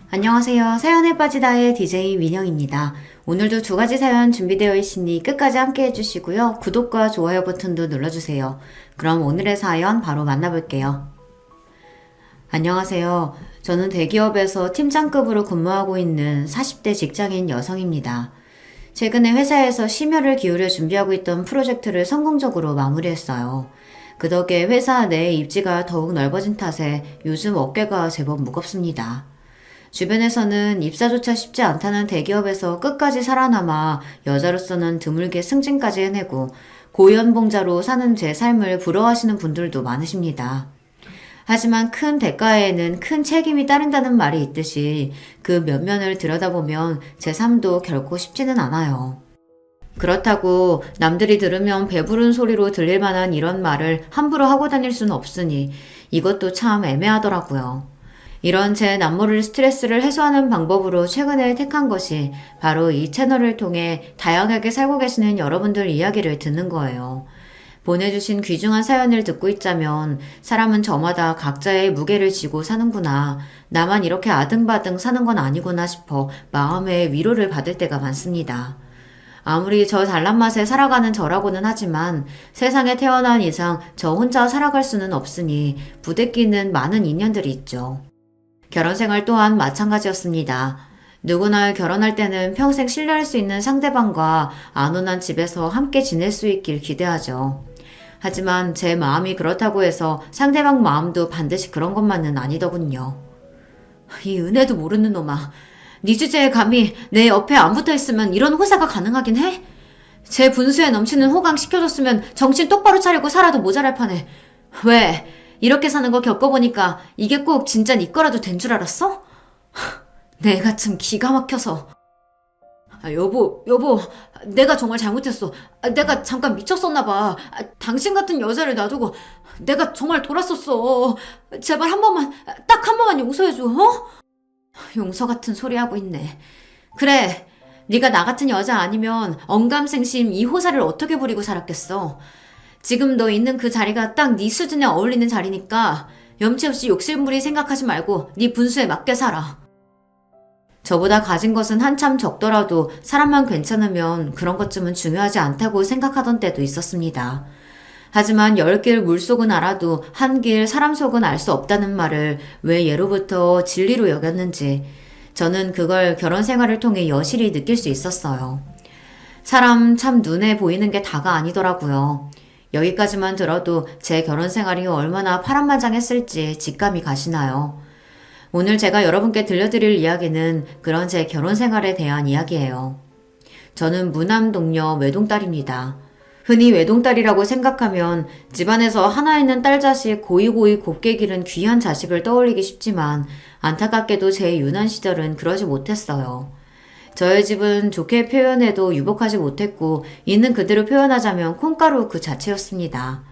안녕하세요. 사연에 빠지다의 DJ 민영입니다. 오늘도 두 가지 사연 준비되어 있으니 끝까지 함께 해주시고요. 구독과 좋아요 버튼도 눌러주세요. 그럼 오늘의 사연 바로 만나볼게요. 안녕하세요. 저는 대기업에서 팀장급으로 근무하고 있는 40대 직장인 여성입니다. 최근에 회사에서 심혈을 기울여 준비하고 있던 프로젝트를 성공적으로 마무리했어요. 그 덕에 회사 내 입지가 더욱 넓어진 탓에 요즘 어깨가 제법 무겁습니다. 주변에서는 입사조차 쉽지 않다는 대기업에서 끝까지 살아남아 여자로서는 드물게 승진까지 해내고 고연봉자로 사는 제 삶을 부러워하시는 분들도 많으십니다. 하지만 큰 대가에는 큰 책임이 따른다는 말이 있듯이 그 면면을 들여다보면 제 삶도 결코 쉽지는 않아요. 그렇다고 남들이 들으면 배부른 소리로 들릴 만한 이런 말을 함부로 하고 다닐 수는 없으니 이것도 참 애매하더라고요. 이런 제 남모를 스트레스를 해소하는 방법으로 최근에 택한 것이 바로 이 채널을 통해 다양하게 살고 계시는 여러분들 이야기를 듣는 거예요. 보내주신 귀중한 사연을 듣고 있자면 사람은 저마다 각자의 무게를 지고 사는구나. 나만 이렇게 아등바등 사는 건 아니구나 싶어 마음의 위로를 받을 때가 많습니다. 아무리 저 잘난 맛에 살아가는 저라고는 하지만 세상에 태어난 이상 저 혼자 살아갈 수는 없으니 부대끼는 많은 인연들이 있죠. 결혼생활 또한 마찬가지였습니다. 누구나 결혼할 때는 평생 신뢰할 수 있는 상대방과 안온한 집에서 함께 지낼 수 있길 기대하죠. 하지만 제 마음이 그렇다고 해서 상대방 마음도 반드시 그런 것만은 아니더군요. 이 은혜도 모르는 놈아. 네 주제에 감히 내 옆에 안 붙어있으면 이런 호사가 가능하긴 해? 제 분수에 넘치는 호강 시켜줬으면 정신 똑바로 차리고 살아도 모자랄 판에. 왜? 이렇게 사는 거 겪어보니까 이게 꼭 진짜 네 거라도 된 줄 알았어? 내가 참 기가 막혀서. 여보, 내가 정말 잘못했어. 내가 잠깐 미쳤었나 봐. 당신 같은 여자를 놔두고 내가 정말 돌았었어. 제발 한 번만, 딱 한 번만 용서해줘, 어? 용서 같은 소리 하고 있네. 그래, 네가 나 같은 여자 아니면 언감생심 이 호사를 어떻게 부리고 살았겠어. 지금 너 있는 그 자리가 딱 네 수준에 어울리는 자리니까 염치 없이 욕심부리 생각하지 말고 네 분수에 맞게 살아. 저보다 가진 것은 한참 적더라도 사람만 괜찮으면 그런 것쯤은 중요하지 않다고 생각하던 때도 있었습니다. 하지만 10길 물속은 알아도 한 길 사람 속은 알 수 없다는 말을 왜 예로부터 진리로 여겼는지 저는 그걸 결혼 생활을 통해 여실히 느낄 수 있었어요. 사람 참 눈에 보이는 게 다가 아니더라고요. 여기까지만 들어도 제 결혼 생활이 얼마나 파란만장했을지 직감이 가시나요? 오늘 제가 여러분께 들려드릴 이야기는 그런 제 결혼 생활에 대한 이야기예요. 저는 무남 동녀 외동딸입니다. 흔히 외동딸이라고 생각하면 집안에서 하나 있는 딸 자식 고이고이 곱게 기른 귀한 자식을 떠올리기 쉽지만 안타깝게도 제 유년 시절은 그러지 못했어요. 저의 집은 좋게 표현해도 유복하지 못했고 있는 그대로 표현하자면 콩가루 그 자체였습니다.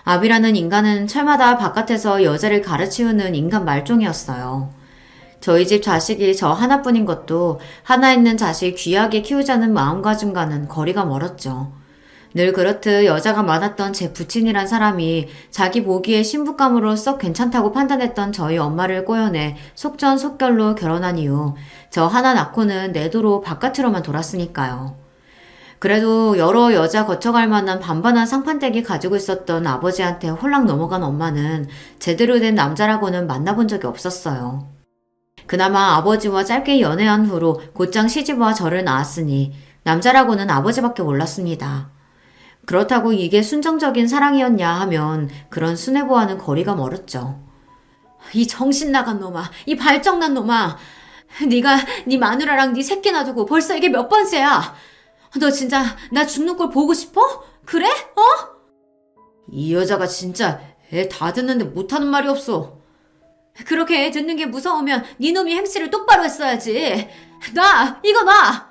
아비라는 인간은 철마다 바깥에서 여자를 가르치우는 인간 말종이었어요. 저희 집 자식이 저 하나뿐인 것도 하나 있는 자식 귀하게 키우자는 마음가짐과는 거리가 멀었죠. 늘 그렇듯 여자가 많았던 제 부친이란 사람이 자기 보기에 신부감으로 썩 괜찮다고 판단했던 저희 엄마를 꼬여내 속전속결로 결혼한 이후 저 하나 낳고는 내도로 바깥으로만 돌았으니까요. 그래도 여러 여자 거쳐갈 만한 반반한 상판댁이 가지고 있었던 아버지한테 홀랑 넘어간 엄마는 제대로 된 남자라고는 만나본 적이 없었어요. 그나마 아버지와 짧게 연애한 후로 곧장 시집와 저를 낳았으니 남자라고는 아버지밖에 몰랐습니다. 그렇다고 이게 순정적인 사랑이었냐 하면 그런 순애보와는 거리가 멀었죠. 이 정신 나간 놈아, 이 발정난 놈아. 네가 네 마누라랑 네 새끼 놔두고 벌써 이게 몇 번째야. 너 진짜 나 죽는 꼴 보고 싶어? 그래? 어? 이 여자가 진짜 애 다 듣는데 못하는 말이 없어. 그렇게 애 듣는 게 무서우면 네 놈이 행실을 똑바로 했어야지. 이거 놔!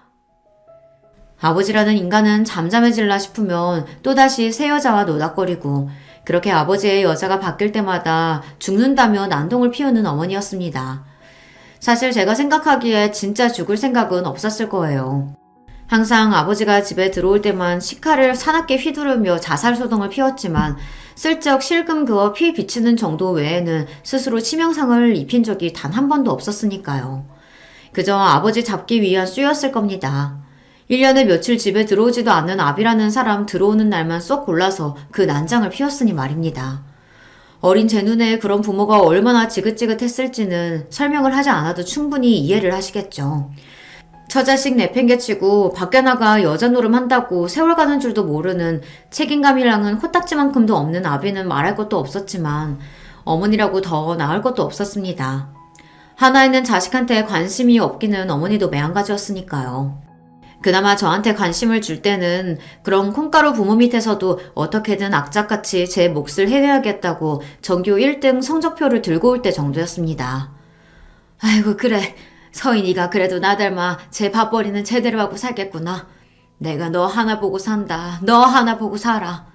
아버지라는 인간은 잠잠해질라 싶으면 또다시 새 여자와 노닥거리고 그렇게 아버지의 여자가 바뀔 때마다 죽는다며 난동을 피우는 어머니였습니다. 사실 제가 생각하기에 진짜 죽을 생각은 없었을 거예요. 항상 아버지가 집에 들어올 때만 식칼을 사납게 휘두르며 자살소동을 피웠지만 슬쩍 실금 그어 피 비치는 정도 외에는 스스로 치명상을 입힌 적이 단 한 번도 없었으니까요. 그저 아버지 잡기 위한 쑤였을 겁니다. 1년에 며칠 집에 들어오지도 않는 아비라는 사람 들어오는 날만 쏙 골라서 그 난장을 피웠으니 말입니다. 어린 제 눈에 그런 부모가 얼마나 지긋지긋했을지는 설명을 하지 않아도 충분히 이해를 하시겠죠. 처자식 내팽개치고 밖에 나가 여자 노름 한다고 세월 가는 줄도 모르는 책임감이랑은 코딱지만큼도 없는 아비는 말할 것도 없었지만 어머니라고 더 나을 것도 없었습니다. 하나 있는 자식한테 관심이 없기는 어머니도 매한가지였으니까요. 그나마 저한테 관심을 줄 때는 그런 콩가루 부모 밑에서도 어떻게든 악착같이 제 몫을 해내야겠다고 전교 1등 성적표를 들고 올 때 정도였습니다. 아이고 그래. 서인이가 그래도 나 닮아 제 밥벌이는 제대로 하고 살겠구나. 내가 너 하나 보고 산다. 너 하나 보고 살아.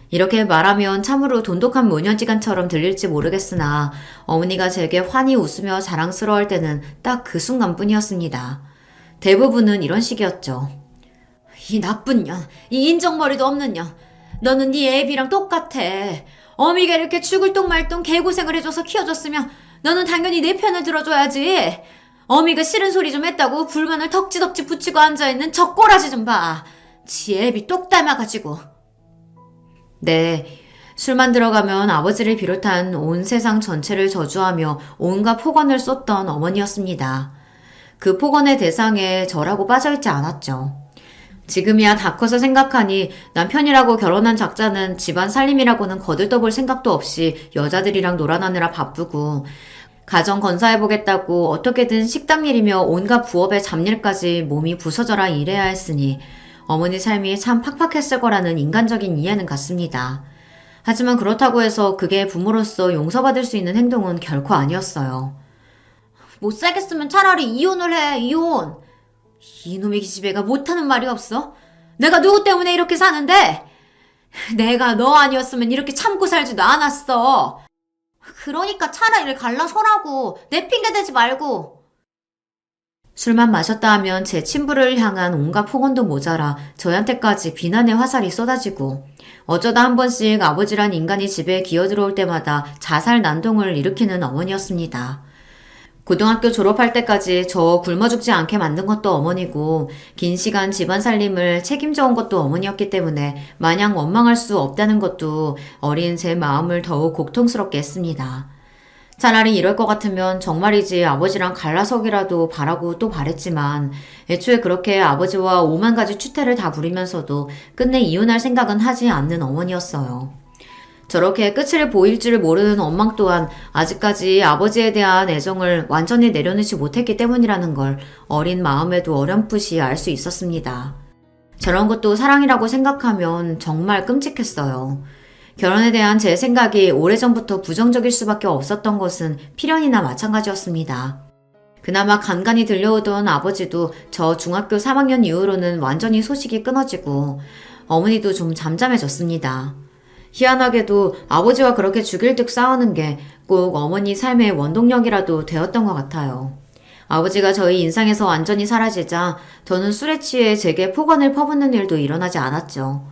이렇게 말하면 참으로 돈독한 모녀지간처럼 들릴지 모르겠으나 어머니가 제게 환히 웃으며 자랑스러워할 때는 딱 그 순간뿐이었습니다. 대부분은 이런 식이었죠. 이 나쁜 년, 이 인정머리도 없는 년. 너는 네 애비랑 똑같아. 어미가 이렇게 죽을 똥 말 똥 개고생을 해줘서 키워줬으면 너는 당연히 내 편을 들어줘야지. 어미가 싫은 소리 좀 했다고 불만을 덕지덕지 붙이고 앉아있는 저 꼬라지 좀 봐. 지 애비 똑 닮아가지고. 네, 술만 들어가면 아버지를 비롯한 온 세상 전체를 저주하며 온갖 폭언을 쏟던 어머니였습니다. 그 폭언의 대상에 저라고 빠져있지 않았죠. 지금이야 다 커서 생각하니 남편이라고 결혼한 작자는 집안 살림이라고는 거들떠볼 생각도 없이 여자들이랑 놀아나느라 바쁘고 가정 건사해보겠다고 어떻게든 식당 일이며 온갖 부업의 잡일까지 몸이 부서져라 일해야 했으니 어머니 삶이 참 팍팍했을 거라는 인간적인 이해는 같습니다. 하지만 그렇다고 해서 그게 부모로서 용서받을 수 있는 행동은 결코 아니었어요. 못 살겠으면 차라리 이혼을 해, 이혼. 이놈의 기집애가 못하는 말이 없어? 내가 누구 때문에 이렇게 사는데? 내가 너 아니었으면 이렇게 참고 살지도 않았어. 그러니까 차라리 갈라서라고. 내 핑계 대지 말고. 술만 마셨다 하면 제 친부를 향한 온갖 폭언도 모자라 저한테까지 비난의 화살이 쏟아지고 어쩌다 한 번씩 아버지란 인간이 집에 기어들어올 때마다 자살 난동을 일으키는 어머니였습니다. 고등학교 졸업할 때까지 저 굶어 죽지 않게 만든 것도 어머니고 긴 시간 집안 살림을 책임져 온 것도 어머니였기 때문에 마냥 원망할 수 없다는 것도 어린 제 마음을 더욱 고통스럽게 했습니다. 차라리 이럴 것 같으면 정말이지 아버지랑 갈라서기라도 바라고 또 바랬지만 애초에 그렇게 아버지와 오만 가지 추태를 다 부리면서도 끝내 이혼할 생각은 하지 않는 어머니였어요. 저렇게 끝을 보일 줄 모르는 원망 또한 아직까지 아버지에 대한 애정을 완전히 내려놓지 못했기 때문이라는 걸 어린 마음에도 어렴풋이 알 수 있었습니다. 저런 것도 사랑이라고 생각하면 정말 끔찍했어요. 결혼에 대한 제 생각이 오래전부터 부정적일 수밖에 없었던 것은 필연이나 마찬가지였습니다. 그나마 간간히 들려오던 아버지도 저 중학교 3학년 이후로는 완전히 소식이 끊어지고 어머니도 좀 잠잠해졌습니다. 희한하게도 아버지와 그렇게 죽일 듯 싸우는 게 꼭 어머니 삶의 원동력이라도 되었던 것 같아요. 아버지가 저희 인상에서 완전히 사라지자 저는 술에 취해 제게 폭언을 퍼붓는 일도 일어나지 않았죠.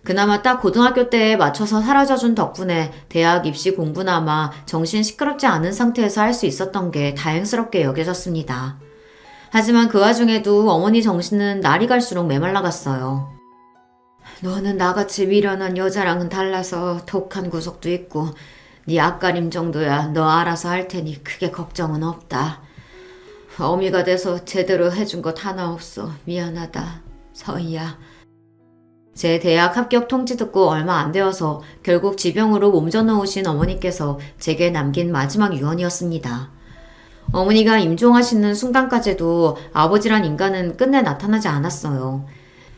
그나마 딱 고등학교 때에 맞춰서 사라져준 덕분에 대학 입시 공부나마 정신 시끄럽지 않은 상태에서 할 수 있었던 게 다행스럽게 여겨졌습니다. 하지만 그 와중에도 어머니 정신은 날이 갈수록 메말라갔어요. 너는 나같이 미련한 여자랑은 달라서 독한 구석도 있고 네 앞가림 정도야 너 알아서 할 테니 크게 걱정은 없다. 어미가 돼서 제대로 해준 것 하나 없어. 미안하다. 서희야. 제 대학 합격 통지 듣고 얼마 안 되어서 결국 지병으로 몸져 놓으신 어머니께서 제게 남긴 마지막 유언이었습니다. 어머니가 임종하시는 순간까지도 아버지란 인간은 끝내 나타나지 않았어요.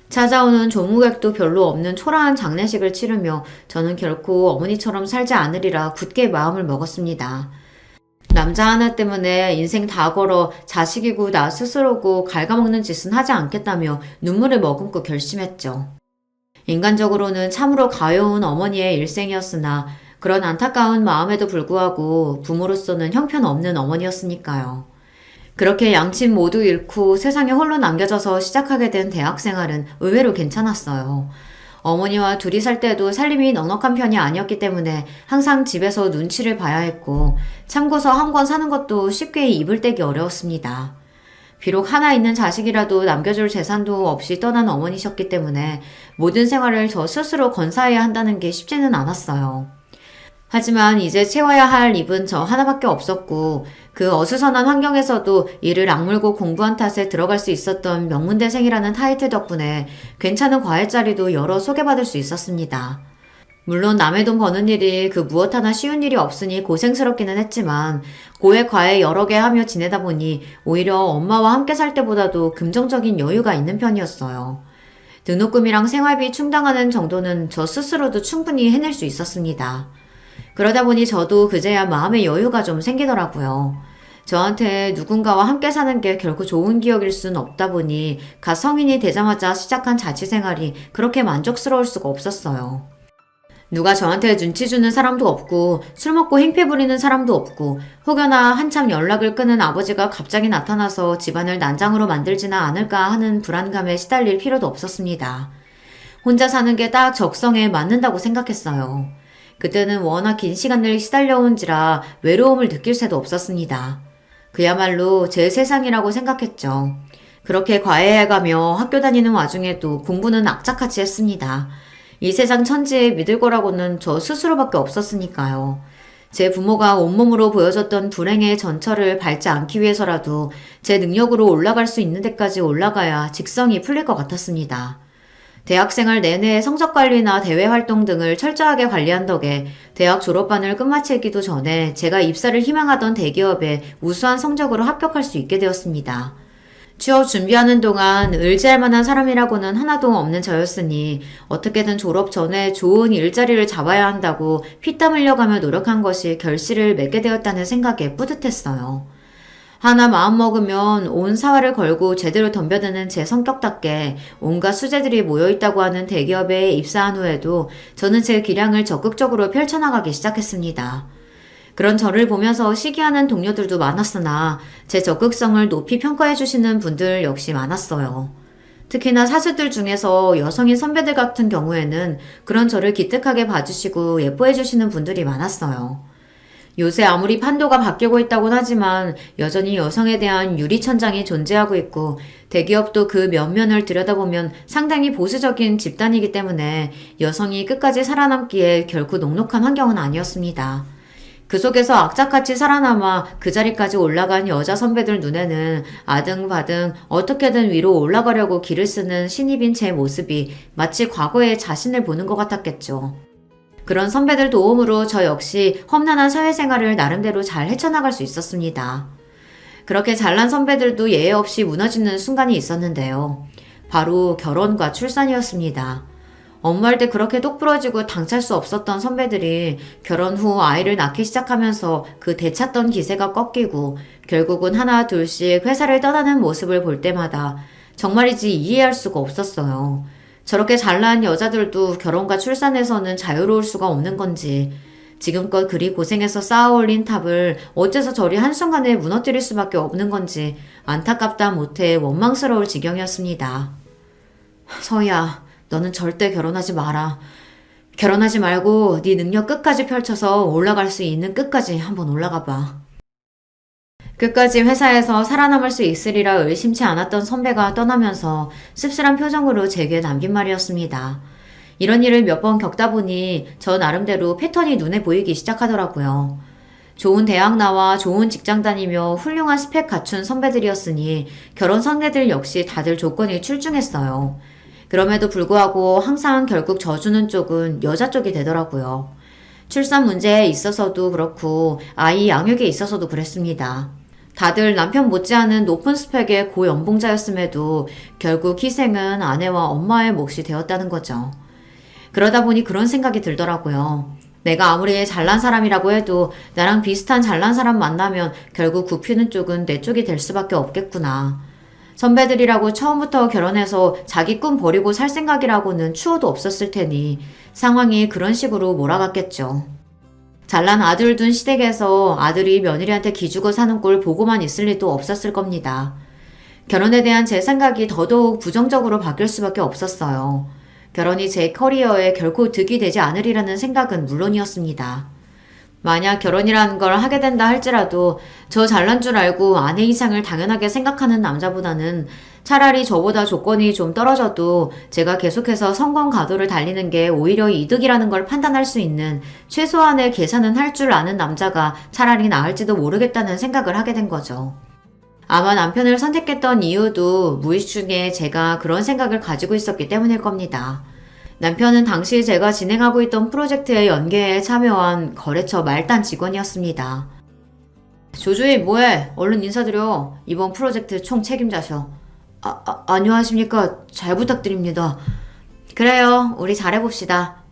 찾아오는 조무객도 별로 없는 초라한 장례식을 치르며 저는 결코 어머니처럼 살지 않으리라 굳게 마음을 먹었습니다. 남자 하나 때문에 인생 다 걸어 자식이고 나 스스로고 갉아먹는 짓은 하지 않겠다며 눈물을 머금고 결심했죠. 인간적으로는 참으로 가여운 어머니의 일생이었으나 그런 안타까운 마음에도 불구하고 부모로서는 형편없는 어머니였으니까요. 그렇게 양친 모두 잃고 세상에 홀로 남겨져서 시작하게 된 대학생활은 의외로 괜찮았어요. 어머니와 둘이 살 때도 살림이 넉넉한 편이 아니었기 때문에 항상 집에서 눈치를 봐야 했고, 참고서 한 권 사는 것도 쉽게 입을 떼기 어려웠습니다. 비록 하나 있는 자식이라도 남겨줄 재산도 없이 떠난 어머니셨기 때문에 모든 생활을 저 스스로 건사해야 한다는 게 쉽지는 않았어요. 하지만 이제 채워야 할 입은 저 하나밖에 없었고, 그 어수선한 환경에서도 이를 악물고 공부한 탓에 들어갈 수 있었던 명문대생이라는 타이틀 덕분에 괜찮은 과외자리도 여러 소개받을 수 있었습니다. 물론 남의 돈 버는 일이 그 무엇 하나 쉬운 일이 없으니 고생스럽기는 했지만, 고액 과외 여러 개 하며 지내다 보니 오히려 엄마와 함께 살 때보다도 긍정적인 여유가 있는 편이었어요. 등록금이랑 생활비 충당하는 정도는 저 스스로도 충분히 해낼 수 있었습니다. 그러다 보니 저도 그제야 마음의 여유가 좀 생기더라고요. 저한테 누군가와 함께 사는 게 결코 좋은 기억일 순 없다 보니 갓 성인이 되자마자 시작한 자취생활이 그렇게 만족스러울 수가 없었어요. 누가 저한테 눈치 주는 사람도 없고, 술 먹고 행패 부리는 사람도 없고, 혹여나 한참 연락을 끊은 아버지가 갑자기 나타나서 집안을 난장으로 만들지나 않을까 하는 불안감에 시달릴 필요도 없었습니다. 혼자 사는 게 딱 적성에 맞는다고 생각했어요. 그때는 워낙 긴 시간을 시달려온지라 외로움을 느낄 새도 없었습니다. 그야말로 제 세상이라고 생각했죠. 그렇게 과외해가며 학교 다니는 와중에도 공부는 악착같이 했습니다. 이 세상 천지에 믿을 거라고는 저 스스로밖에 없었으니까요. 제 부모가 온몸으로 보여줬던 불행의 전철을 밟지 않기 위해서라도 제 능력으로 올라갈 수 있는 데까지 올라가야 직성이 풀릴 것 같았습니다. 대학생활 내내 성적관리나 대외활동 등을 철저하게 관리한 덕에 대학 졸업반을 끝마치기도 전에 제가 입사를 희망하던 대기업에 우수한 성적으로 합격할 수 있게 되었습니다. 취업 준비하는 동안 의지할 만한 사람이라고는 하나도 없는 저였으니 어떻게든 졸업 전에 좋은 일자리를 잡아야 한다고 피땀 흘려가며 노력한 것이 결실을 맺게 되었다는 생각에 뿌듯했어요. 하나 마음먹으면 온 사활을 걸고 제대로 덤벼드는 제 성격답게 온갖 수재들이 모여있다고 하는 대기업에 입사한 후에도 저는 제 기량을 적극적으로 펼쳐나가기 시작했습니다. 그런 저를 보면서 시기하는 동료들도 많았으나 제 적극성을 높이 평가해주시는 분들 역시 많았어요. 특히나 사수들 중에서 여성인 선배들 같은 경우에는 그런 저를 기특하게 봐주시고 예뻐해주시는 분들이 많았어요. 요새 아무리 판도가 바뀌고 있다곤 하지만 여전히 여성에 대한 유리천장이 존재하고 있고 대기업도 그 면면을 들여다보면 상당히 보수적인 집단이기 때문에 여성이 끝까지 살아남기에 결코 녹록한 환경은 아니었습니다. 그 속에서 악착같이 살아남아 그 자리까지 올라간 여자 선배들 눈에는 아등바등 어떻게든 위로 올라가려고 길을 쓰는 신입인 제 모습이 마치 과거의 자신을 보는 것 같았겠죠. 그런 선배들 도움으로 저 역시 험난한 사회생활을 나름대로 잘 헤쳐나갈 수 있었습니다. 그렇게 잘난 선배들도 예외 없이 무너지는 순간이 있었는데요. 바로 결혼과 출산이었습니다. 업무할 때 그렇게 똑부러지고 당찰 수 없었던 선배들이 결혼 후 아이를 낳기 시작하면서 그 되찾던 기세가 꺾이고 결국은 하나 둘씩 회사를 떠나는 모습을 볼 때마다 정말이지 이해할 수가 없었어요. 저렇게 잘난 여자들도 결혼과 출산에서는 자유로울 수가 없는 건지, 지금껏 그리 고생해서 쌓아올린 탑을 어째서 저리 한순간에 무너뜨릴 수밖에 없는 건지 안타깝다 못해 원망스러울 지경이었습니다. 서희야, 너는 절대 결혼하지 마라. 결혼하지 말고 네 능력 끝까지 펼쳐서 올라갈 수 있는 끝까지 한번 올라가 봐. 끝까지 회사에서 살아남을 수 있으리라 의심치 않았던 선배가 떠나면서 씁쓸한 표정으로 제게 남긴 말이었습니다. 이런 일을 몇 번 겪다 보니 저 나름대로 패턴이 눈에 보이기 시작하더라고요. 좋은 대학 나와 좋은 직장 다니며 훌륭한 스펙 갖춘 선배들이었으니 결혼 상대들 역시 다들 조건이 출중했어요. 그럼에도 불구하고 항상 결국 져주는 쪽은 여자 쪽이 되더라고요. 출산 문제에 있어서도 그렇고 아이 양육에 있어서도 그랬습니다. 다들 남편 못지않은 높은 스펙의 고연봉자였음에도 결국 희생은 아내와 엄마의 몫이 되었다는 거죠. 그러다 보니 그런 생각이 들더라고요. 내가 아무리 잘난 사람이라고 해도 나랑 비슷한 잘난 사람 만나면 결국 굽히는 쪽은 내 쪽이 될 수밖에 없겠구나. 선배들이라고 처음부터 결혼해서 자기 꿈 버리고 살 생각이라고는 추호도 없었을 테니 상황이 그런 식으로 몰아갔겠죠. 잘난 아들 둔 시댁에서 아들이 며느리한테 기죽어 사는 꼴 보고만 있을 리도 없었을 겁니다. 결혼에 대한 제 생각이 더더욱 부정적으로 바뀔 수밖에 없었어요. 결혼이 제 커리어에 결코 득이 되지 않으리라는 생각은 물론이었습니다. 만약 결혼이라는 걸 하게 된다 할지라도 저 잘난 줄 알고 아내 이상을 당연하게 생각하는 남자보다는 차라리 저보다 조건이 좀 떨어져도 제가 계속해서 성공 가도를 달리는 게 오히려 이득이라는 걸 판단할 수 있는 최소한의 계산은 할 줄 아는 남자가 차라리 나을지도 모르겠다는 생각을 하게 된 거죠. 아마 남편을 선택했던 이유도 무의식 중에 제가 그런 생각을 가지고 있었기 때문일 겁니다. 남편은 당시 제가 진행하고 있던 프로젝트의 연계에 참여한 거래처 말단 직원이었습니다. 조주임 뭐해? 얼른 인사드려. 이번 프로젝트 총 책임자셔. 안녕하십니까. 잘 부탁드립니다. 그래요. 우리 잘해봅시다.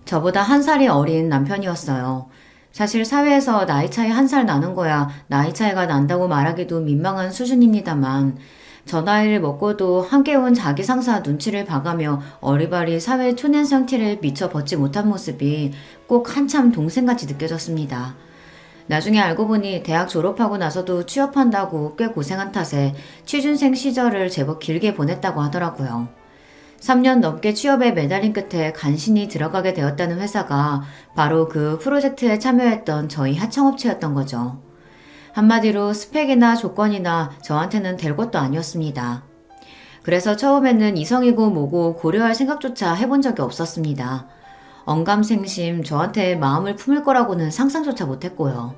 저보다 한 살이 어린 남편이었어요. 사실 사회에서 나이 차이 한 살 나는 거야 나이 차이가 난다고 말하기도 민망한 수준입니다만 저 나이를 먹고도 함께 온 자기 상사 눈치를 봐가며 어리바리 사회 초년생 티를 미처 벗지 못한 모습이 꼭 한참 동생같이 느껴졌습니다. 나중에 알고 보니 대학 졸업하고 나서도 취업한다고 꽤 고생한 탓에 취준생 시절을 제법 길게 보냈다고 하더라고요. 3년 넘게 취업에 매달린 끝에 간신히 들어가게 되었다는 회사가 바로 그 프로젝트에 참여했던 저희 하청업체였던 거죠. 한마디로 스펙이나 조건이나 저한테는 될 것도 아니었습니다. 그래서 처음에는 이성이고 뭐고 고려할 생각조차 해본 적이 없었습니다. 언감생심 저한테 마음을 품을 거라고는 상상조차 못했고요.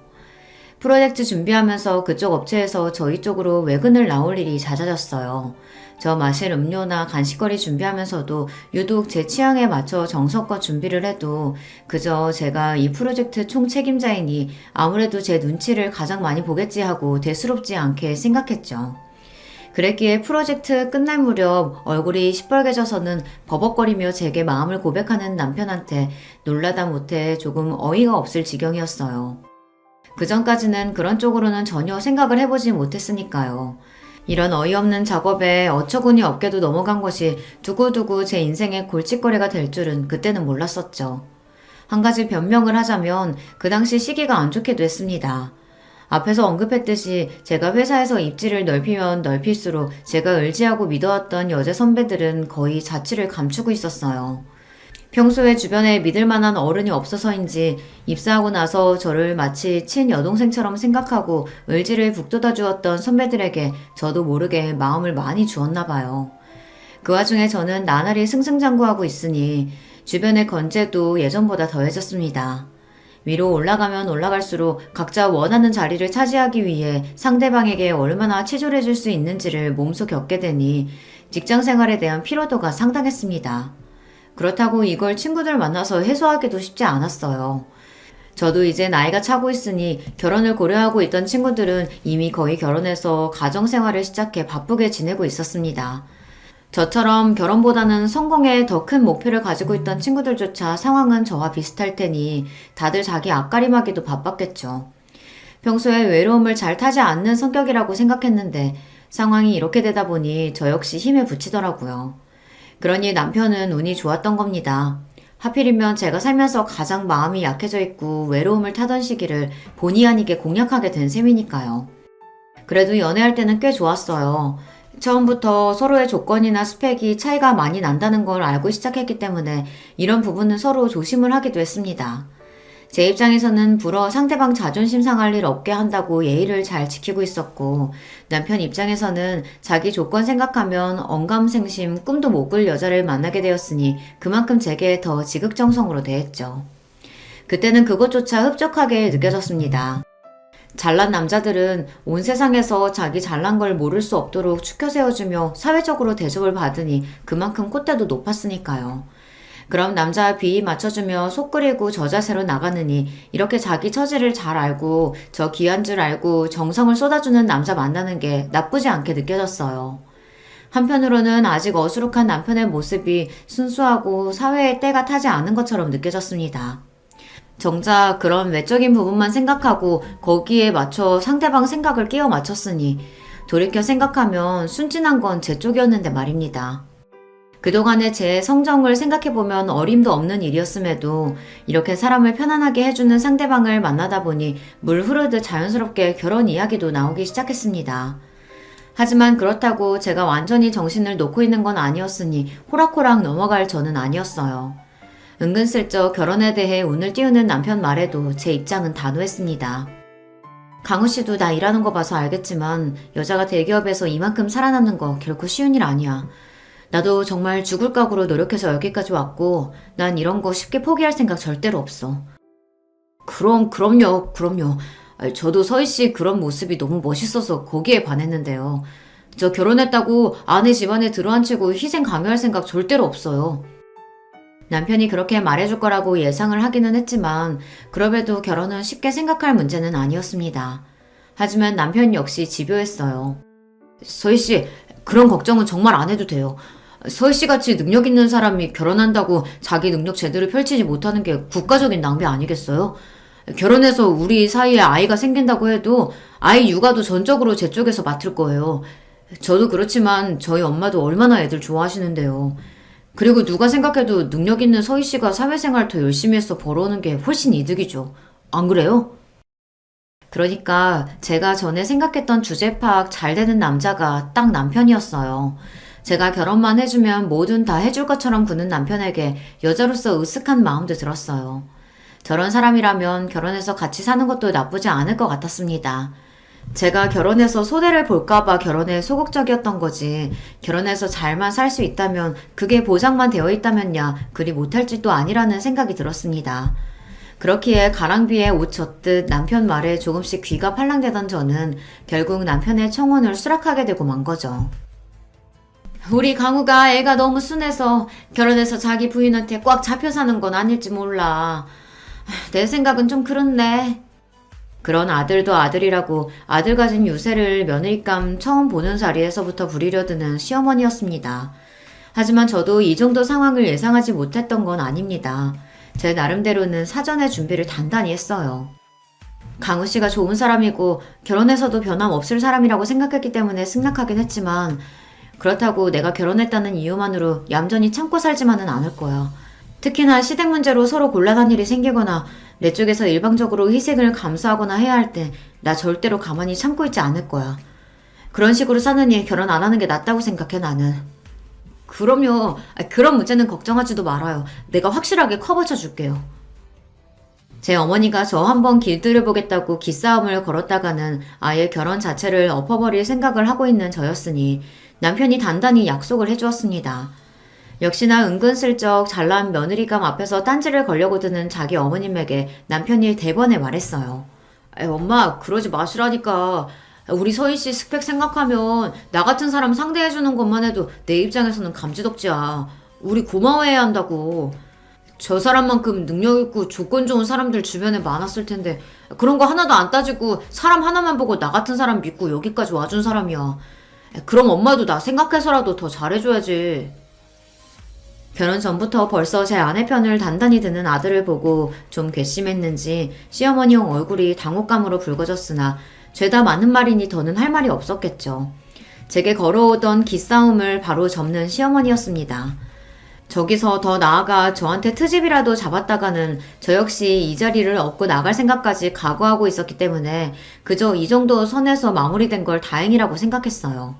프로젝트 준비하면서 그쪽 업체에서 저희 쪽으로 외근을 나올 일이 잦아졌어요. 저 마실 음료나 간식거리 준비하면서도 유독 제 취향에 맞춰 정성껏 준비를 해도 그저 제가 이 프로젝트 총 책임자이니 아무래도 제 눈치를 가장 많이 보겠지 하고 대수롭지 않게 생각했죠. 그랬기에 프로젝트 끝날 무렵 얼굴이 시뻘개져서는 버벅거리며 제게 마음을 고백하는 남편한테 놀라다 못해 조금 어이가 없을 지경이었어요. 그전까지는 그런 쪽으로는 전혀 생각을 해보지 못했으니까요. 이런 어이없는 작업에 어처구니 없게도 넘어간 것이 두고두고 제 인생의 골칫거리가 될 줄은 그때는 몰랐었죠. 한 가지 변명을 하자면 그 당시 시기가 안 좋기도 했습니다. 앞에서 언급했듯이 제가 회사에서 입지를 넓히면 넓힐수록 제가 의지하고 믿어왔던 여자 선배들은 거의 자취를 감추고 있었어요. 평소에 주변에 믿을 만한 어른이 없어서인지 입사하고 나서 저를 마치 친여동생처럼 생각하고 의지를 북돋아 주었던 선배들에게 저도 모르게 마음을 많이 주었나 봐요. 그 와중에 저는 나날이 승승장구하고 있으니 주변의 건재도 예전보다 더해졌습니다. 위로 올라가면 올라갈수록 각자 원하는 자리를 차지하기 위해 상대방에게 얼마나 치졸해질 수 있는지를 몸소 겪게 되니 직장 생활에 대한 피로도가 상당했습니다. 그렇다고 이걸 친구들 만나서 해소하기도 쉽지 않았어요. 저도 이제 나이가 차고 있으니 결혼을 고려하고 있던 친구들은 이미 거의 결혼해서 가정생활을 시작해 바쁘게 지내고 있었습니다. 저처럼 결혼보다는 성공에 더 큰 목표를 가지고 있던 친구들조차 상황은 저와 비슷할 테니 다들 자기 앞가림하기도 바빴겠죠. 평소에 외로움을 잘 타지 않는 성격이라고 생각했는데 상황이 이렇게 되다 보니 저 역시 힘에 부치더라고요. 그러니 남편은 운이 좋았던 겁니다. 하필이면 제가 살면서 가장 마음이 약해져 있고 외로움을 타던 시기를 본의 아니게 공략하게 된 셈이니까요. 그래도 연애할 때는 꽤 좋았어요. 처음부터 서로의 조건이나 스펙이 차이가 많이 난다는 걸 알고 시작했기 때문에 이런 부분은 서로 조심을 하기도 했습니다. 제 입장에서는 불어 상대방 자존심 상할 일 없게 한다고 예의를 잘 지키고 있었고 남편 입장에서는 자기 조건 생각하면 언감생심 꿈도 못 꿀 여자를 만나게 되었으니 그만큼 제게 더 지극정성으로 대했죠. 그때는 그것조차 흡족하게 느껴졌습니다. 잘난 남자들은 온 세상에서 자기 잘난 걸 모를 수 없도록 추켜 세워주며 사회적으로 대접을 받으니 그만큼 콧대도 높았으니까요. 그럼 남자 비위 맞춰주며 속 끓이고 저 자세로 나가느니 이렇게 자기 처지를 잘 알고 저 귀한 줄 알고 정성을 쏟아주는 남자 만나는 게 나쁘지 않게 느껴졌어요. 한편으로는 아직 어수룩한 남편의 모습이 순수하고 사회의 때가 타지 않은 것처럼 느껴졌습니다. 정작 그런 외적인 부분만 생각하고 거기에 맞춰 상대방 생각을 끼워 맞췄으니 돌이켜 생각하면 순진한 건 제 쪽이었는데 말입니다. 그동안의 제 성정을 생각해보면 어림도 없는 일이었음에도 이렇게 사람을 편안하게 해주는 상대방을 만나다 보니 물 흐르듯 자연스럽게 결혼 이야기도 나오기 시작했습니다. 하지만 그렇다고 제가 완전히 정신을 놓고 있는 건 아니었으니 호락호락 넘어갈 저는 아니었어요. 은근슬쩍 결혼에 대해 운을 띄우는 남편 말에도 제 입장은 단호했습니다. 강우 씨도 나 일하는 거 봐서 알겠지만 여자가 대기업에서 이만큼 살아남는 거 결코 쉬운 일 아니야. 나도 정말 죽을 각오로 노력해서 여기까지 왔고 난 이런 거 쉽게 포기할 생각 절대로 없어. 그럼요. 저도 서희 씨 그런 모습이 너무 멋있어서 거기에 반했는데요. 저 결혼했다고 아내 집안에 들어앉히고 희생 강요할 생각 절대로 없어요. 남편이 그렇게 말해줄 거라고 예상을 하기는 했지만 그럼에도 결혼은 쉽게 생각할 문제는 아니었습니다. 하지만 남편 역시 집요했어요. 서희 씨, 그런 걱정은 정말 안 해도 돼요. 서희 씨 같이 능력 있는 사람이 결혼한다고 자기 능력 제대로 펼치지 못하는 게 국가적인 낭비 아니겠어요? 결혼해서 우리 사이에 아이가 생긴다고 해도 아이 육아도 전적으로 제 쪽에서 맡을 거예요. 저도 그렇지만 저희 엄마도 얼마나 애들 좋아하시는데요. 그리고 누가 생각해도 능력 있는 서희 씨가 사회생활 더 열심히 해서 벌어오는 게 훨씬 이득이죠. 안 그래요? 그러니까 제가 전에 생각했던 주제 파악 잘 되는 남자가 딱 남편이었어요. 제가 결혼만 해주면 뭐든 다 해줄 것처럼 구는 남편에게 여자로서 으쓱한 마음도 들었어요. 저런 사람이라면 결혼해서 같이 사는 것도 나쁘지 않을 것 같았습니다. 제가 결혼해서 소대를 볼까봐 결혼에 소극적이었던 거지, 결혼해서 잘만 살 수 있다면, 그게 보장만 되어 있다면야 그리 못할 짓도 아니라는 생각이 들었습니다. 그렇기에 가랑비에 옷 젖듯 남편 말에 조금씩 귀가 팔랑대던 저는 결국 남편의 청혼을 수락하게 되고 만 거죠. 우리 강우가 애가 너무 순해서 결혼해서 자기 부인한테 꽉 잡혀 사는 건 아닐지 몰라. 내 생각은 좀 그렇네. 그런 아들도 아들이라고 아들 가진 유세를 며느리감 처음 보는 자리에서부터 부리려드는 시어머니였습니다. 하지만 저도 이 정도 상황을 예상하지 못했던 건 아닙니다. 제 나름대로는 사전에 준비를 단단히 했어요. 강우 씨가 좋은 사람이고 결혼해서도 변함없을 사람이라고 생각했기 때문에 승낙하긴 했지만 그렇다고 내가 결혼했다는 이유만으로 얌전히 참고 살지만은 않을 거야. 특히나 시댁 문제로 서로 곤란한 일이 생기거나 내 쪽에서 일방적으로 희생을 감수하거나 해야 할 때 나 절대로 가만히 참고 있지 않을 거야. 그런 식으로 사느니 결혼 안 하는 게 낫다고 생각해 나는. 그럼요. 그런 문제는 걱정하지도 말아요. 내가 확실하게 커버쳐 줄게요. 제 어머니가 저 한번 길들여보겠다고 기싸움을 걸었다가는 아예 결혼 자체를 엎어버릴 생각을 하고 있는 저였으니 남편이 단단히 약속을 해주었습니다. 역시나 은근슬쩍 잘난 며느리감 앞에서 딴지를 걸려고 드는 자기 어머님에게 남편이 대번에 말했어요. 엄마, 그러지 마시라니까. 우리 서희 씨 스펙 생각하면 나 같은 사람 상대해주는 것만 해도 내 입장에서는 감지덕지야. 우리 고마워해야 한다고. 저 사람만큼 능력 있고 조건 좋은 사람들 주변에 많았을 텐데 그런 거 하나도 안 따지고 사람 하나만 보고 나 같은 사람 믿고 여기까지 와준 사람이야. 그럼 엄마도 나 생각해서라도 더 잘해줘야지. 결혼 전부터 벌써 제 아내 편을 단단히 드는 아들을 보고 좀 괘씸했는지 시어머니 형 얼굴이 당혹감으로 붉어졌으나 죄다 맞는 말이니 더는 할 말이 없었겠죠. 제게 걸어오던 기싸움을 바로 접는 시어머니였습니다. 저기서 더 나아가 저한테 트집이라도 잡았다가는 저 역시 이 자리를 얻고 나갈 생각까지 각오하고 있었기 때문에 그저 이 정도 선에서 마무리된 걸 다행이라고 생각했어요.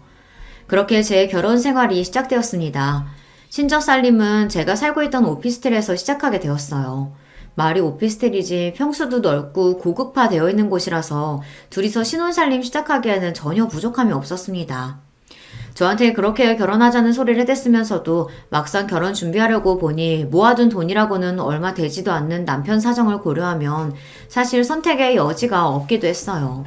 그렇게 제 결혼 생활이 시작되었습니다. 친정 살림은 제가 살고 있던 오피스텔에서 시작하게 되었어요. 말이 오피스텔이지 평수도 넓고 고급화되어 있는 곳이라서 둘이서 신혼살림 시작하기에는 전혀 부족함이 없었습니다. 저한테 그렇게 결혼하자는 소리를 해댔으면서도 막상 결혼 준비하려고 보니 모아둔 돈이라고는 얼마 되지도 않는 남편 사정을 고려하면 사실 선택의 여지가 없기도 했어요.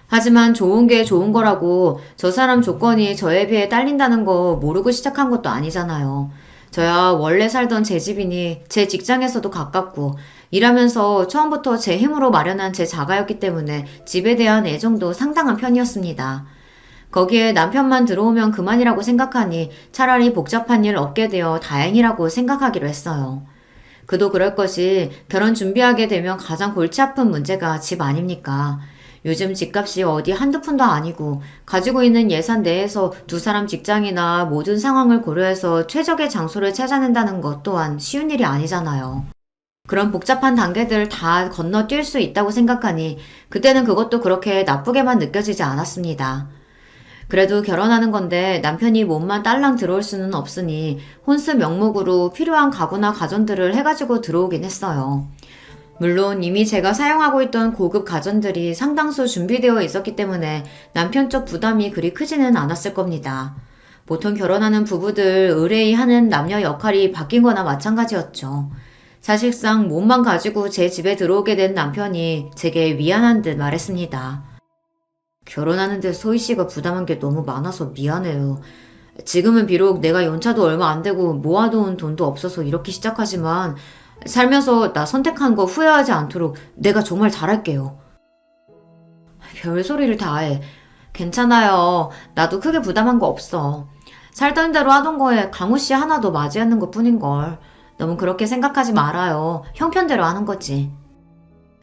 하지만 좋은 게 좋은 거라고 저 사람 조건이 저에 비해 딸린다는 거 모르고 시작한 것도 아니잖아요. 저야 원래 살던 제 집이니 제 직장에서도 가깝고 일하면서 처음부터 제 힘으로 마련한 제 자가였기 때문에 집에 대한 애정도 상당한 편이었습니다. 거기에 남편만 들어오면 그만이라고 생각하니 차라리 복잡한 일 없게 되어 다행이라고 생각하기로 했어요. 그도 그럴 것이 결혼 준비하게 되면 가장 골치 아픈 문제가 집 아닙니까? 요즘 집값이 어디 한두 푼도 아니고 가지고 있는 예산 내에서 두 사람 직장이나 모든 상황을 고려해서 최적의 장소를 찾아낸다는 것 또한 쉬운 일이 아니잖아요. 그런 복잡한 단계들 다 건너뛸 수 있다고 생각하니 그때는 그것도 그렇게 나쁘게만 느껴지지 않았습니다. 그래도 결혼하는 건데 남편이 몸만 딸랑 들어올 수는 없으니 혼수 명목으로 필요한 가구나 가전들을 해가지고 들어오긴 했어요. 물론 이미 제가 사용하고 있던 고급 가전들이 상당수 준비되어 있었기 때문에 남편 쪽 부담이 그리 크지는 않았을 겁니다. 보통 결혼하는 부부들 의뢰하는 남녀 역할이 바뀐 거나 마찬가지였죠. 사실상 몸만 가지고 제 집에 들어오게 된 남편이 제게 미안한 듯 말했습니다. 결혼하는데 소희 씨가 부담한 게 너무 많아서 미안해요. 지금은 비록 내가 연차도 얼마 안 되고 모아놓은 돈도 없어서 이렇게 시작하지만 살면서 나 선택한 거 후회하지 않도록 내가 정말 잘할게요. 별소리를 다 해. 괜찮아요. 나도 크게 부담한 거 없어. 살던 대로 하던 거에 강우 씨 하나 더 맞이하는 것 뿐인걸. 너무 그렇게 생각하지 말아요. 형편대로 하는 거지.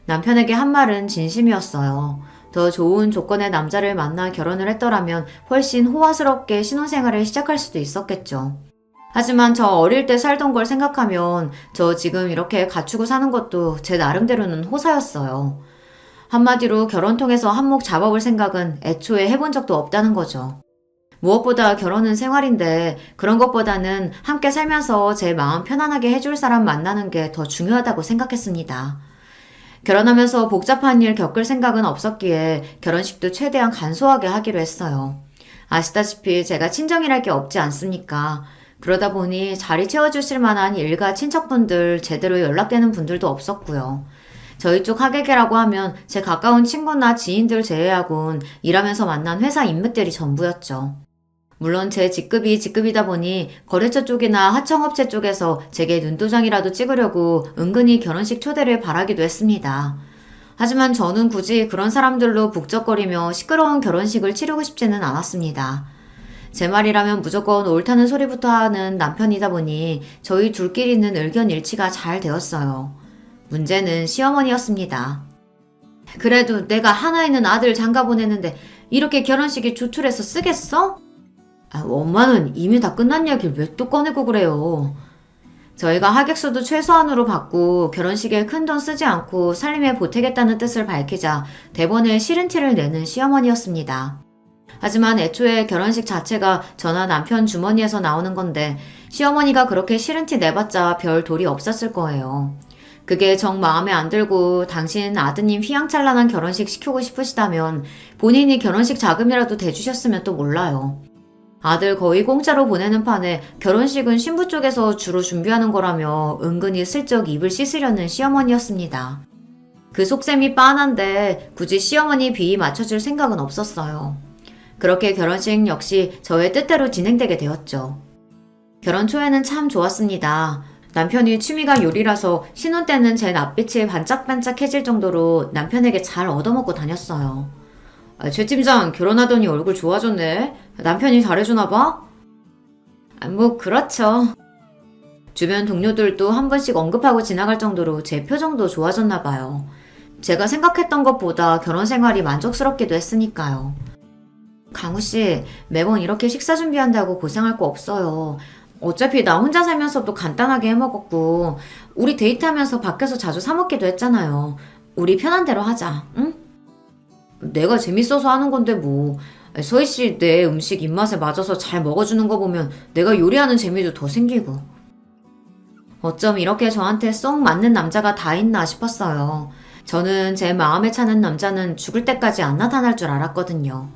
남편에게 한 말은 진심이었어요. 더 좋은 조건의 남자를 만나 결혼을 했더라면 훨씬 호화스럽게 신혼생활을 시작할 수도 있었겠죠. 하지만 저 어릴 때 살던 걸 생각하면 저 지금 이렇게 갖추고 사는 것도 제 나름대로는 호사였어요. 한마디로 결혼 통해서 한몫 잡아볼 생각은 애초에 해본 적도 없다는 거죠. 무엇보다 결혼은 생활인데 그런 것보다는 함께 살면서 제 마음 편안하게 해줄 사람 만나는 게 더 중요하다고 생각했습니다. 결혼하면서 복잡한 일 겪을 생각은 없었기에 결혼식도 최대한 간소하게 하기로 했어요. 아시다시피 제가 친정이랄 게 없지 않습니까? 그러다 보니 자리 채워주실 만한 일가 친척분들 제대로 연락되는 분들도 없었고요. 저희 쪽 하객이라고 하면 제 가까운 친구나 지인들 제외하곤 일하면서 만난 회사 인맥들이 전부였죠. 물론 제 직급이다 보니 거래처 쪽이나 하청업체 쪽에서 제게 눈도장이라도 찍으려고 은근히 결혼식 초대를 바라기도 했습니다. 하지만 저는 굳이 그런 사람들로 북적거리며 시끄러운 결혼식을 치르고 싶지는 않았습니다. 제 말이라면 무조건 옳다는 소리부터 하는 남편이다 보니 저희 둘끼리는 의견 일치가 잘 되었어요. 문제는 시어머니였습니다. 그래도 내가 하나 있는 아들 장가 보내는데 이렇게 결혼식에 조출해서 쓰겠어? 엄마는 이미 다 끝난 얘기를 왜 또 꺼내고 그래요. 저희가 하객수도 최소한으로 받고 결혼식에 큰돈 쓰지 않고 살림에 보태겠다는 뜻을 밝히자 대본에 싫은 티를 내는 시어머니였습니다. 하지만 애초에 결혼식 자체가 저나 남편 주머니에서 나오는 건데 시어머니가 그렇게 싫은 티 내봤자 별 도리 없었을 거예요. 그게 정 마음에 안 들고 당신 아드님 휘황찬란한 결혼식 시키고 싶으시다면 본인이 결혼식 자금이라도 대주셨으면 또 몰라요. 아들 거의 공짜로 보내는 판에 결혼식은 신부 쪽에서 주로 준비하는 거라며 은근히 슬쩍 입을 씻으려는 시어머니였습니다. 그 속셈이 빤한데 굳이 시어머니 비위 맞춰줄 생각은 없었어요. 그렇게 결혼식 역시 저의 뜻대로 진행되게 되었죠. 결혼 초에는 참 좋았습니다. 남편이 취미가 요리라서 신혼 때는 제 낯빛이 반짝반짝해질 정도로 남편에게 잘 얻어먹고 다녔어요. 최 팀장 결혼하더니 얼굴 좋아졌네. 남편이 잘해주나 봐? 뭐 그렇죠. 주변 동료들도 한 번씩 언급하고 지나갈 정도로 제 표정도 좋아졌나 봐요. 제가 생각했던 것보다 결혼 생활이 만족스럽기도 했으니까요. 강우씨, 매번 이렇게 식사 준비한다고 고생할 거 없어요. 어차피 나 혼자 살면서도 간단하게 해먹었고 우리 데이트하면서 밖에서 자주 사 먹기도 했잖아요. 우리 편한 대로 하자, 응? 내가 재밌어서 하는 건데 뭐. 서희씨 내 음식 입맛에 맞아서 잘 먹어주는 거 보면 내가 요리하는 재미도 더 생기고. 어쩜 이렇게 저한테 쏙 맞는 남자가 다 있나 싶었어요. 저는 제 마음에 차는 남자는 죽을 때까지 안 나타날 줄 알았거든요.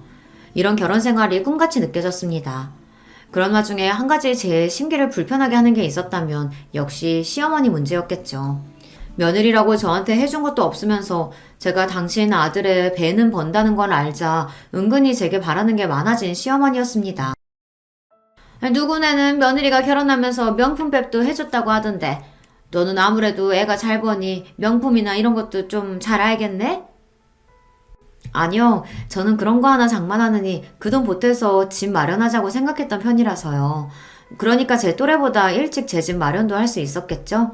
이런 결혼 생활이 꿈같이 느껴졌습니다. 그런 와중에 한 가지 제 심기를 불편하게 하는 게 있었다면 역시 시어머니 문제였겠죠. 며느리라고 저한테 해준 것도 없으면서 제가 당신 아들의 배는 번다는 걸 알자 은근히 제게 바라는 게 많아진 시어머니였습니다. 누구네는 며느리가 결혼하면서 명품백도 해줬다고 하던데 너는 아무래도 애가 잘 버니 명품이나 이런 것도 좀 잘 알겠네? 아니요. 저는 그런 거 하나 장만하느니 그 돈 보태서 집 마련하자고 생각했던 편이라서요. 그러니까 제 또래보다 일찍 제 집 마련도 할 수 있었겠죠?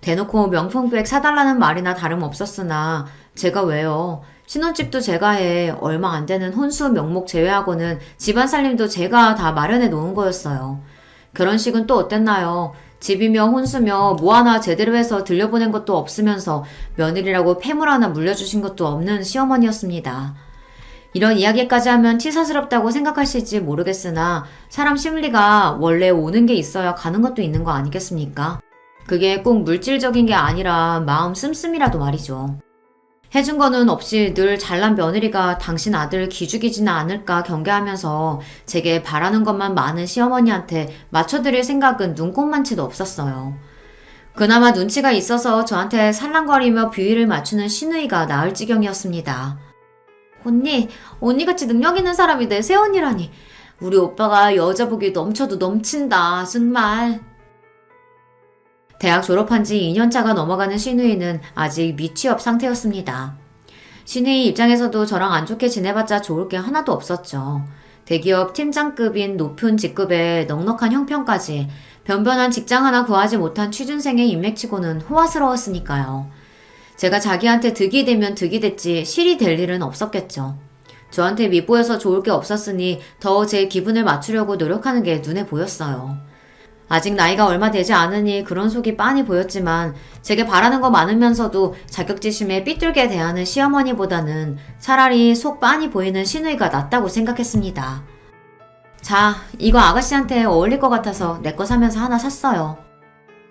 대놓고 명품백 사달라는 말이나 다름없었으나 제가 왜요? 신혼집도 제가 해 얼마 안 되는 혼수 명목 제외하고는 집안 살림도 제가 다 마련해 놓은 거였어요. 결혼식은 또 어땠나요? 집이며 혼수며 뭐 하나 제대로 해서 들려보낸 것도 없으면서 며느리라고 폐물 하나 물려주신 것도 없는 시어머니였습니다. 이런 이야기까지 하면 치사스럽다고 생각하실지 모르겠으나 사람 심리가 원래 오는 게 있어야 가는 것도 있는 거 아니겠습니까? 그게 꼭 물질적인 게 아니라 마음 씀씀이라도 말이죠. 해준 거는 없이 늘 잘난 며느리가 당신 아들 기죽이지는 않을까 경계하면서 제게 바라는 것만 많은 시어머니한테 맞춰드릴 생각은 눈꼽만치도 없었어요. 그나마 눈치가 있어서 저한테 살랑거리며 비위를 맞추는 시누이가 나을 지경이었습니다. 언니같이 능력 있는 사람이 내 새언니라니. 우리 오빠가 여자복이 넘쳐도 넘친다, 정말. 대학 졸업한 지 2년차가 넘어가는 시누이는 아직 미취업 상태였습니다. 시누이 입장에서도 저랑 안 좋게 지내봤자 좋을 게 하나도 없었죠. 대기업 팀장급인 높은 직급에 넉넉한 형편까지 변변한 직장 하나 구하지 못한 취준생의 인맥치고는 호화스러웠으니까요. 제가 자기한테 득이 되면 득이 됐지 실이 될 일은 없었겠죠. 저한테 밉보여서 좋을 게 없었으니 더 제 기분을 맞추려고 노력하는 게 눈에 보였어요. 아직 나이가 얼마 되지 않으니 그런 속이 빤히 보였지만 제게 바라는 거 많으면서도 자격지심에 삐뚤게 대하는 시어머니보다는 차라리 속 빤히 보이는 시누이가 낫다고 생각했습니다. 자, 이거 아가씨한테 어울릴 것 같아서 내 거 사면서 하나 샀어요.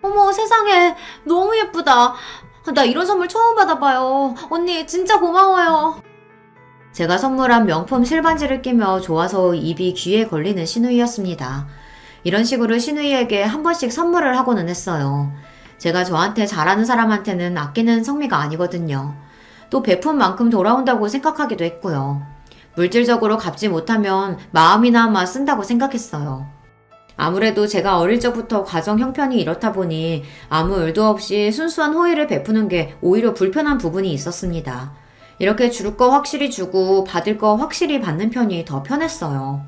어머, 세상에, 너무 예쁘다. 나 이런 선물 처음 받아봐요. 언니 진짜 고마워요. 제가 선물한 명품 실반지를 끼며 좋아서 입이 귀에 걸리는 시누이였습니다. 이런 식으로 시누이에게 한 번씩 선물을 하고는 했어요. 제가 저한테 잘하는 사람한테는 아끼는 성미가 아니거든요. 또 베푼 만큼 돌아온다고 생각하기도 했고요. 물질적으로 갚지 못하면 마음이나마 쓴다고 생각했어요. 아무래도 제가 어릴 적부터 가정 형편이 이렇다 보니 아무 의도 없이 순수한 호의를 베푸는 게 오히려 불편한 부분이 있었습니다. 이렇게 줄 거 확실히 주고 받을 거 확실히 받는 편이 더 편했어요.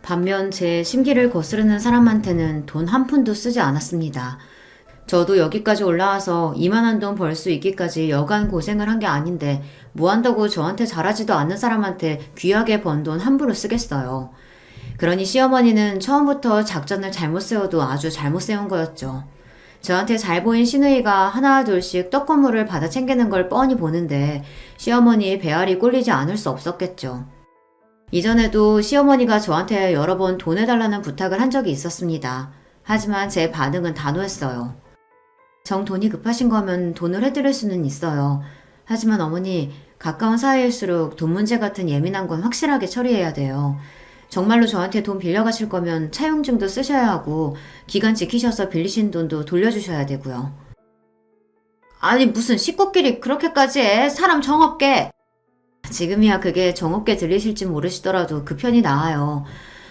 반면 제 심기를 거스르는 사람한테는 돈 한 푼도 쓰지 않았습니다. 저도 여기까지 올라와서 이만한 돈 벌 수 있기까지 여간 고생을 한 게 아닌데 뭐 한다고 저한테 잘하지도 않는 사람한테 귀하게 번 돈 함부로 쓰겠어요. 그러니 시어머니는 처음부터 작전을 잘못 세워도 아주 잘못 세운 거였죠. 저한테 잘 보인 시누이가 하나 둘씩 떡고물을 받아 챙기는 걸 뻔히 보는데 시어머니의 배알이 꼴리지 않을 수 없었겠죠. 이전에도 시어머니가 저한테 여러 번 돈 해달라는 부탁을 한 적이 있었습니다. 하지만 제 반응은 단호했어요. 정 돈이 급하신 거면 돈을 해드릴 수는 있어요. 하지만 어머니, 가까운 사이일수록 돈 문제 같은 예민한 건 확실하게 처리해야 돼요. 정말로 저한테 돈 빌려가실 거면 차용증도 쓰셔야 하고 기간 지키셔서 빌리신 돈도 돌려주셔야 되고요. 아니 무슨 식구끼리 그렇게까지 해? 사람 정없게. 지금이야 그게 정없게 들리실지 모르시더라도 그 편이 나아요.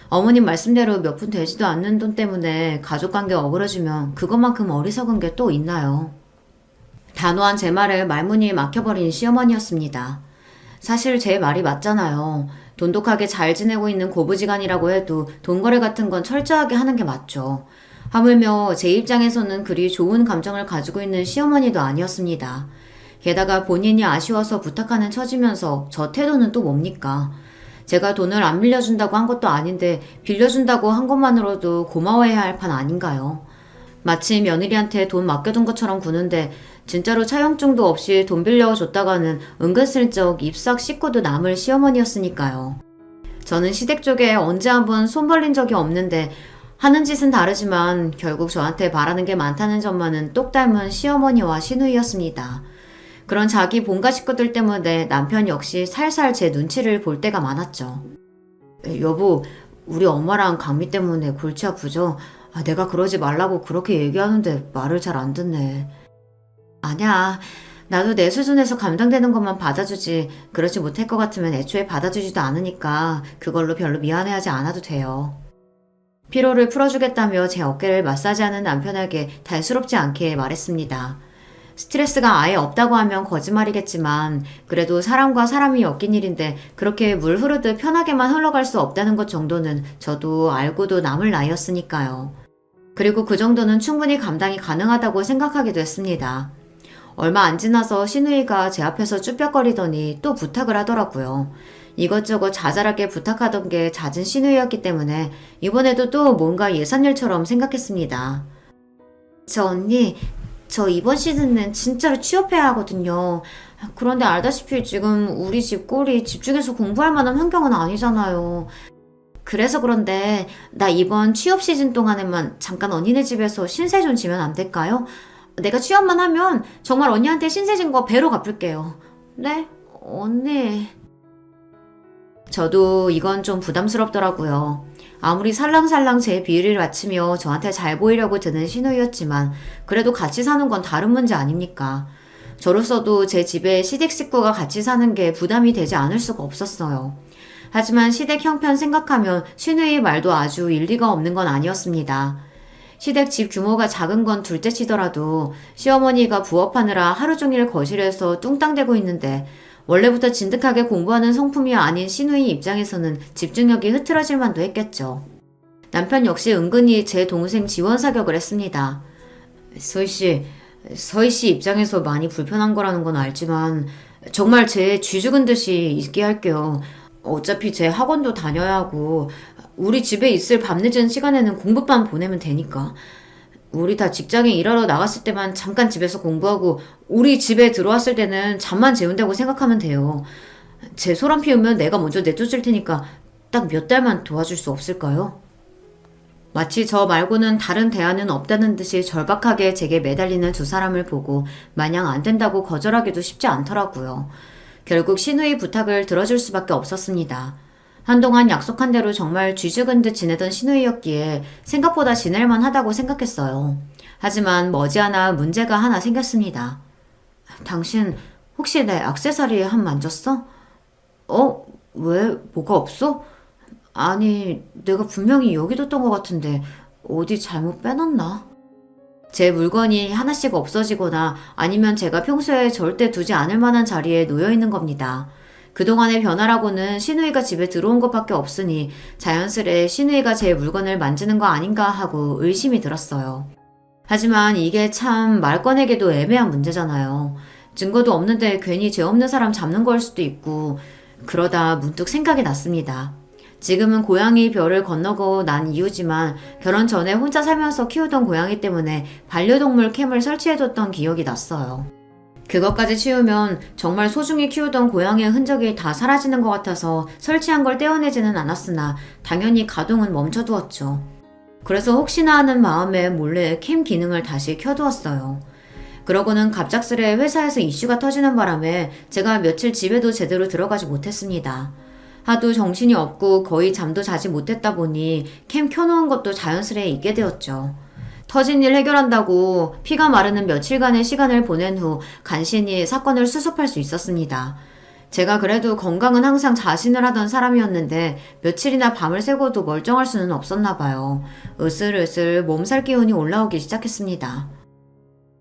어머님 말씀대로 몇 푼 되지도 않는 돈 때문에 가족관계 어그러지면 그것만큼 어리석은 게 또 있나요? 단호한 제 말을 말문이 막혀버린 시어머니였습니다. 사실 제 말이 맞잖아요. 돈독하게 잘 지내고 있는 고부지간이라고 해도 돈거래 같은 건 철저하게 하는 게 맞죠. 하물며 제 입장에서는 그리 좋은 감정을 가지고 있는 시어머니도 아니었습니다. 게다가 본인이 아쉬워서 부탁하는 처지면서 저 태도는 또 뭡니까? 제가 돈을 안 빌려준다고 한 것도 아닌데 빌려준다고 한 것만으로도 고마워해야 할 판 아닌가요? 마치 며느리한테 돈 맡겨둔 것처럼 구는데 진짜로 차용증도 없이 돈 빌려줬다가는 은근슬쩍 입싹 씻고도 남을 시어머니였으니까요. 저는 시댁 쪽에 언제 한번 손 벌린 적이 없는데 하는 짓은 다르지만 결국 저한테 바라는 게 많다는 점만은 똑 닮은 시어머니와 시누이였습니다. 그런 자기 본가 식구들 때문에 남편 역시 살살 제 눈치를 볼 때가 많았죠. 여보, 우리 엄마랑 강미 때문에 골치 아프죠? 내가 그러지 말라고 그렇게 얘기하는데 말을 잘 안 듣네. 아니야. 나도 내 수준에서 감당되는 것만 받아주지 그렇지 못할 것 같으면 애초에 받아주지도 않으니까 그걸로 별로 미안해하지 않아도 돼요. 피로를 풀어주겠다며 제 어깨를 마사지하는 남편에게 달스럽지 않게 말했습니다. 스트레스가 아예 없다고 하면 거짓말이겠지만 그래도 사람과 사람이 엮인 일인데 그렇게 물 흐르듯 편하게만 흘러갈 수 없다는 것 정도는 저도 알고도 남을 나이였으니까요. 그리고 그 정도는 충분히 감당이 가능하다고 생각하기도 했습니다. 얼마 안 지나서 시누이가 제 앞에서 쭈뼛거리더니 또 부탁을 하더라고요. 이것저것 자잘하게 부탁하던 게 잦은 시누이였기 때문에 이번에도 또 뭔가 예산일처럼 생각했습니다. 저 언니, 저 이번 시즌은 진짜로 취업해야 하거든요. 그런데 알다시피 지금 우리 집 꼴이 집중해서 공부할 만한 환경은 아니잖아요. 그래서 그런데 나 이번 취업 시즌 동안에만 잠깐 언니네 집에서 신세 좀 지면 안 될까요? 내가 취업만 하면 정말 언니한테 신세 진 거 배로 갚을게요. 네? 언니. 저도 이건 좀 부담스럽더라고요. 아무리 살랑살랑 제 비위를 맞추며 저한테 잘 보이려고 드는 신우이였지만 그래도 같이 사는 건 다른 문제 아닙니까? 저로서도 제 집에 시댁 식구가 같이 사는 게 부담이 되지 않을 수가 없었어요. 하지만 시댁 형편 생각하면 신우이의 말도 아주 일리가 없는 건 아니었습니다. 시댁 집 규모가 작은 건 둘째치더라도 시어머니가 부업하느라 하루 종일 거실에서 뚱땅대고 있는데 원래부터 진득하게 공부하는 성품이 아닌 시누이 입장에서는 집중력이 흐트러질 만도 했겠죠. 남편 역시 은근히 제 동생 지원 사격을 했습니다. 서희 씨 입장에서 많이 불편한 거라는 건 알지만 정말 제 쥐 죽은 듯이 있게 할게요. 어차피 제 학원도 다녀야 하고 우리 집에 있을 밤늦은 시간에는 공부만 보내면 되니까. 우리 다 직장에 일하러 나갔을 때만 잠깐 집에서 공부하고 우리 집에 들어왔을 때는 잠만 재운다고 생각하면 돼요. 제 소란 피우면 내가 먼저 내쫓을 테니까 딱 몇 달만 도와줄 수 없을까요? 마치 저 말고는 다른 대안은 없다는 듯이 절박하게 제게 매달리는 두 사람을 보고 마냥 안 된다고 거절하기도 쉽지 않더라고요. 결국 신우의 부탁을 들어줄 수밖에 없었습니다. 한동안 약속한 대로 정말 쥐죽은 듯 지내던 신우이였기에 생각보다 지낼만 하다고 생각했어요. 하지만 머지않아 문제가 하나 생겼습니다. 당신 혹시 내 액세서리 한 만졌어? 왜? 뭐가 없어? 아니, 내가 분명히 여기 뒀던 것 같은데 어디 잘못 빼놨나? 제 물건이 하나씩 없어지거나 아니면 제가 평소에 절대 두지 않을 만한 자리에 놓여 있는 겁니다. 그동안의 변화라고는 신우이가 집에 들어온 것밖에 없으니 자연스레 신우이가 제 물건을 만지는 거 아닌가 하고 의심이 들었어요. 하지만 이게 참 말 꺼내기도 애매한 문제잖아요. 증거도 없는데 괜히 죄 없는 사람 잡는 걸 수도 있고 그러다 문득 생각이 났습니다. 지금은 고양이 별을 건너고 난 이후지만 결혼 전에 혼자 살면서 키우던 고양이 때문에 반려동물 캠을 설치해뒀던 기억이 났어요. 그것까지 치우면 정말 소중히 키우던 고양이의 흔적이 다 사라지는 것 같아서 설치한 걸 떼어내지는 않았으나 당연히 가동은 멈춰두었죠. 그래서 혹시나 하는 마음에 몰래 캠 기능을 다시 켜두었어요. 그러고는 갑작스레 회사에서 이슈가 터지는 바람에 제가 며칠 집에도 제대로 들어가지 못했습니다. 하도 정신이 없고 거의 잠도 자지 못했다 보니 캠 켜놓은 것도 자연스레 잊게 되었죠. 터진 일 해결한다고 피가 마르는 며칠간의 시간을 보낸 후 간신히 사건을 수습할 수 있었습니다. 제가 그래도 건강은 항상 자신을 하던 사람이었는데 며칠이나 밤을 새고도 멀쩡할 수는 없었나 봐요. 으슬으슬 몸살 기운이 올라오기 시작했습니다.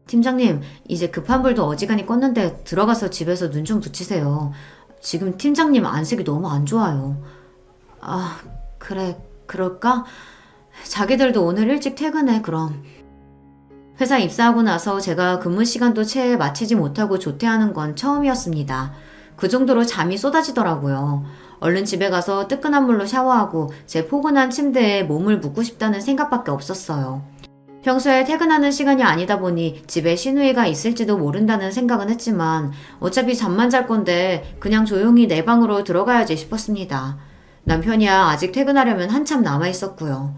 팀장님, 이제 급한 불도 어지간히 껐는데 들어가서 집에서 눈 좀 붙이세요. 지금 팀장님 안색이 너무 안 좋아요. 그래, 그럴까? 자기들도 오늘 일찍 퇴근해, 그럼. 회사 입사하고 나서 제가 근무 시간도 채 마치지 못하고 조퇴하는 건 처음이었습니다. 그 정도로 잠이 쏟아지더라고요. 얼른 집에 가서 뜨끈한 물로 샤워하고 제 포근한 침대에 몸을 묻고 싶다는 생각밖에 없었어요. 평소에 퇴근하는 시간이 아니다 보니 집에 신우이가 있을지도 모른다는 생각은 했지만 어차피 잠만 잘 건데 그냥 조용히 내 방으로 들어가야지 싶었습니다. 남편이야 아직 퇴근하려면 한참 남아 있었고요.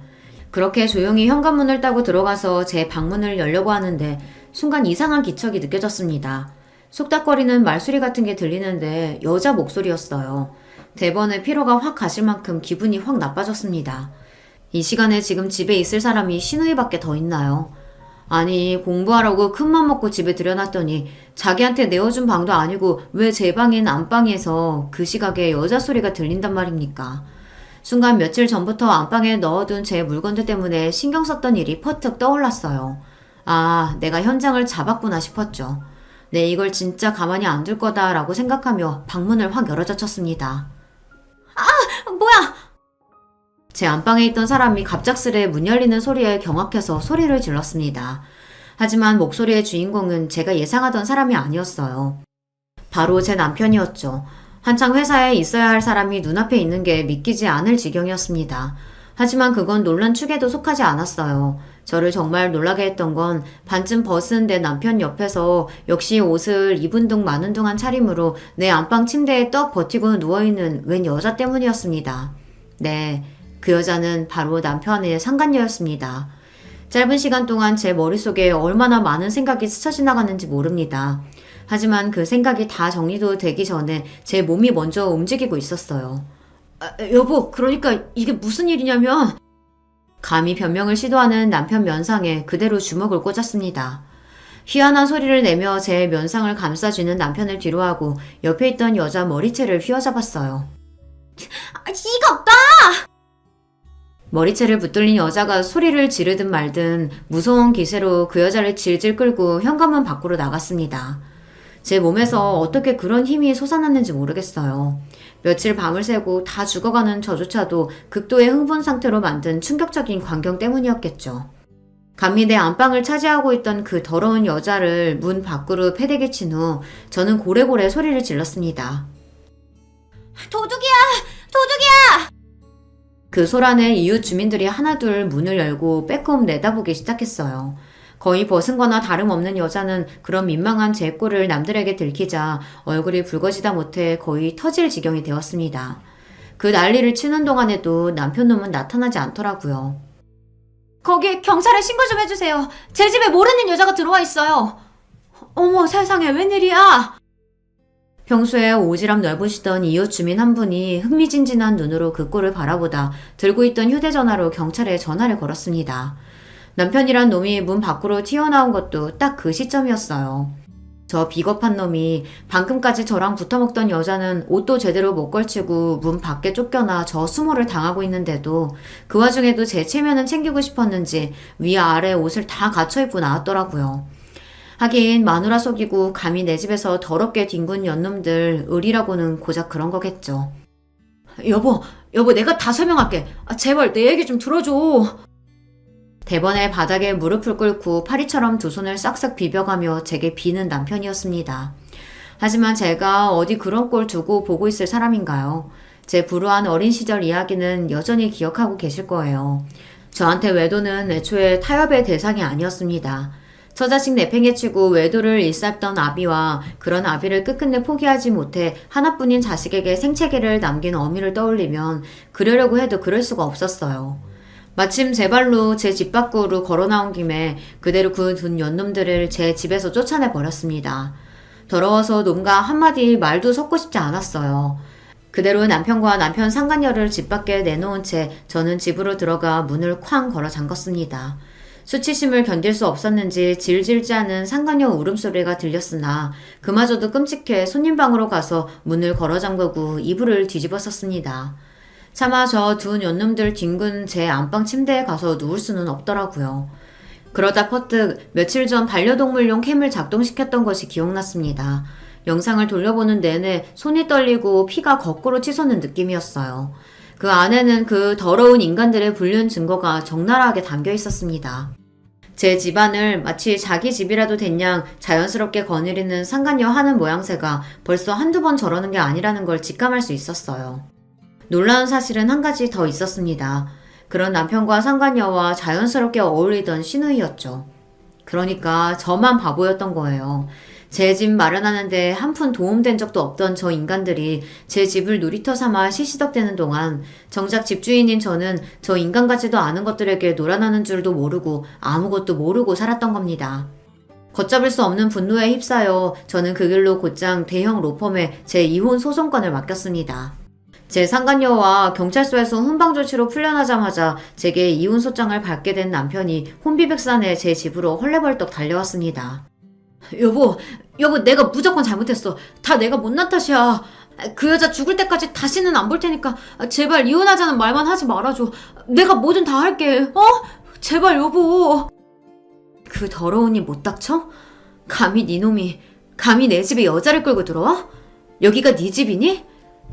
그렇게 조용히 현관문을 따고 들어가서 제 방문을 열려고 하는데 순간 이상한 기척이 느껴졌습니다. 속닥거리는 말소리 같은 게 들리는데 여자 목소리였어요. 대번에 피로가 확 가실 만큼 기분이 확 나빠졌습니다. 이 시간에 지금 집에 있을 사람이 신우이밖에 더 있나요? 아니, 공부하라고 큰맘 먹고 집에 들여놨더니 자기한테 내어준 방도 아니고 왜 제 방인 안방에서 그 시각에 여자 소리가 들린단 말입니까? 순간 며칠 전부터 안방에 넣어둔 제 물건들 때문에 신경 썼던 일이 퍼뜩 떠올랐어요. 내가 현장을 잡았구나 싶었죠. 네, 이걸 진짜 가만히 안 둘 거다라고 생각하며 방문을 확 열어젖혔습니다. 뭐야! 제 안방에 있던 사람이 갑작스레 문 열리는 소리에 경악해서 소리를 질렀습니다. 하지만 목소리의 주인공은 제가 예상하던 사람이 아니었어요. 바로 제 남편이었죠. 한창 회사에 있어야 할 사람이 눈앞에 있는 게 믿기지 않을 지경이었습니다. 하지만 그건 놀란 축에도 속하지 않았어요. 저를 정말 놀라게 했던 건 반쯤 벗은 내 남편 옆에서 역시 옷을 입은 둥 마는 둥한 차림으로 내 안방 침대에 떡 버티고 누워있는 웬 여자 때문이었습니다. 네, 그 여자는 바로 남편의 상간녀였습니다. 짧은 시간 동안 제 머릿속에 얼마나 많은 생각이 스쳐 지나갔는지 모릅니다. 하지만 그 생각이 다 정리도 되기 전에 제 몸이 먼저 움직이고 있었어요. 여보, 그러니까 이게 무슨 일이냐면 감히 변명을 시도하는 남편 면상에 그대로 주먹을 꽂았습니다. 희한한 소리를 내며 제 면상을 감싸쥐는 남편을 뒤로하고 옆에 있던 여자 머리채를 휘어잡았어요. 이거 봐! 머리채를 붙들린 여자가 소리를 지르든 말든 무서운 기세로 그 여자를 질질 끌고 현관문 밖으로 나갔습니다. 제 몸에서 어떻게 그런 힘이 솟아났는지 모르겠어요. 며칠 밤을 새고 다 죽어가는 저조차도 극도의 흥분 상태로 만든 충격적인 광경 때문이었겠죠. 감히 내 안방을 차지하고 있던 그 더러운 여자를 문 밖으로 패대기 친 후 저는 고래고래 소리를 질렀습니다. 도둑이야! 도둑이야! 그 소란에 이웃 주민들이 하나둘 문을 열고 빼꼼 내다보기 시작했어요. 거의 벗은 거나 다름없는 여자는 그런 민망한 제 꼴을 남들에게 들키자 얼굴이 붉어지다 못해 거의 터질 지경이 되었습니다. 그 난리를 치는 동안에도 남편 놈은 나타나지 않더라고요. 거기 경찰에 신고 좀 해주세요. 제 집에 모르는 여자가 들어와 있어요. 어머 세상에 웬일이야. 평소에 오지랖 넓으시던 이웃 주민 한 분이 흥미진진한 눈으로 그 꼴을 바라보다 들고 있던 휴대전화로 경찰에 전화를 걸었습니다. 남편이란 놈이 문 밖으로 튀어나온 것도 딱 그 시점이었어요. 저 비겁한 놈이 방금까지 저랑 붙어먹던 여자는 옷도 제대로 못 걸치고 문 밖에 쫓겨나 저 수모를 당하고 있는데도 그 와중에도 제 체면은 챙기고 싶었는지 위아래 옷을 다 갖춰 입고 나왔더라고요. 하긴 마누라 속이고 감히 내 집에서 더럽게 뒹군 연놈들 의리라고는 고작 그런 거겠죠. 여보 내가 다 설명할게. 제발 내 얘기 좀 들어줘. 대번에 바닥에 무릎을 꿇고 파리처럼 두 손을 싹싹 비벼가며 제게 비는 남편이었습니다. 하지만 제가 어디 그런 꼴 두고 보고 있을 사람인가요? 제 불우한 어린 시절 이야기는 여전히 기억하고 계실 거예요. 저한테 외도는 애초에 타협의 대상이 아니었습니다. 처자식 내팽개치고 외도를 일삼던 아비와 그런 아비를 끝끝내 포기하지 못해 하나뿐인 자식에게 생채계를 남긴 어미를 떠올리면 그러려고 해도 그럴 수가 없었어요. 마침 제 발로 제 집 밖으로 걸어 나온 김에 그대로 그 둔 연놈들을 제 집에서 쫓아내 버렸습니다. 더러워서 놈과 한마디 말도 섞고 싶지 않았어요. 그대로 남편과 남편 상간녀를 집 밖에 내놓은 채 저는 집으로 들어가 문을 쾅 걸어 잠갔습니다. 수치심을 견딜 수 없었는지 질질 짜는 상간녀 울음소리가 들렸으나 그마저도 끔찍해 손님방으로 가서 문을 걸어 잠그고 이불을 뒤집어 썼습니다. 차마 저 두 연놈들 뒹군 제 안방 침대에 가서 누울 수는 없더라고요. 그러다 퍼뜩 며칠 전 반려동물용 캠을 작동시켰던 것이 기억났습니다. 영상을 돌려보는 내내 손이 떨리고 피가 거꾸로 치솟는 느낌이었어요. 그 안에는 그 더러운 인간들의 불륜 증거가 적나라하게 담겨 있었습니다. 제 집안을 마치 자기 집이라도 된양 자연스럽게 거느리는 상간녀 하는 모양새가 벌써 한두 번 저러는 게 아니라는 걸 직감할 수 있었어요. 놀라운 사실은 한 가지 더 있었습니다. 그런 남편과 상간녀와 자연스럽게 어울리던 시누이였죠. 그러니까 저만 바보였던 거예요. 제 집 마련하는데 한 푼 도움된 적도 없던 저 인간들이 제 집을 놀이터 삼아 시시덕대는 동안 정작 집주인인 저는 저 인간 같지도 않은 것들에게 놀아나는 줄도 모르고 아무것도 모르고 살았던 겁니다. 걷잡을 수 없는 분노에 휩싸여 저는 그 길로 곧장 대형 로펌에 제 이혼 소송권을 맡겼습니다. 제 상간녀와 경찰서에서 훈방조치로 풀려나자마자 제게 이혼 소장을 받게 된 남편이 혼비백산에 제 집으로 헐레벌떡 달려왔습니다. 여보 내가 무조건 잘못했어. 다 내가 못난 탓이야. 그 여자 죽을 때까지 다시는 안 볼 테니까 제발 이혼하자는 말만 하지 말아줘. 내가 뭐든 다 할게. 제발 여보. 그 더러운이 못 닥쳐? 감히 네 놈이 감히 내 집에 여자를 끌고 들어와? 여기가 네 집이니?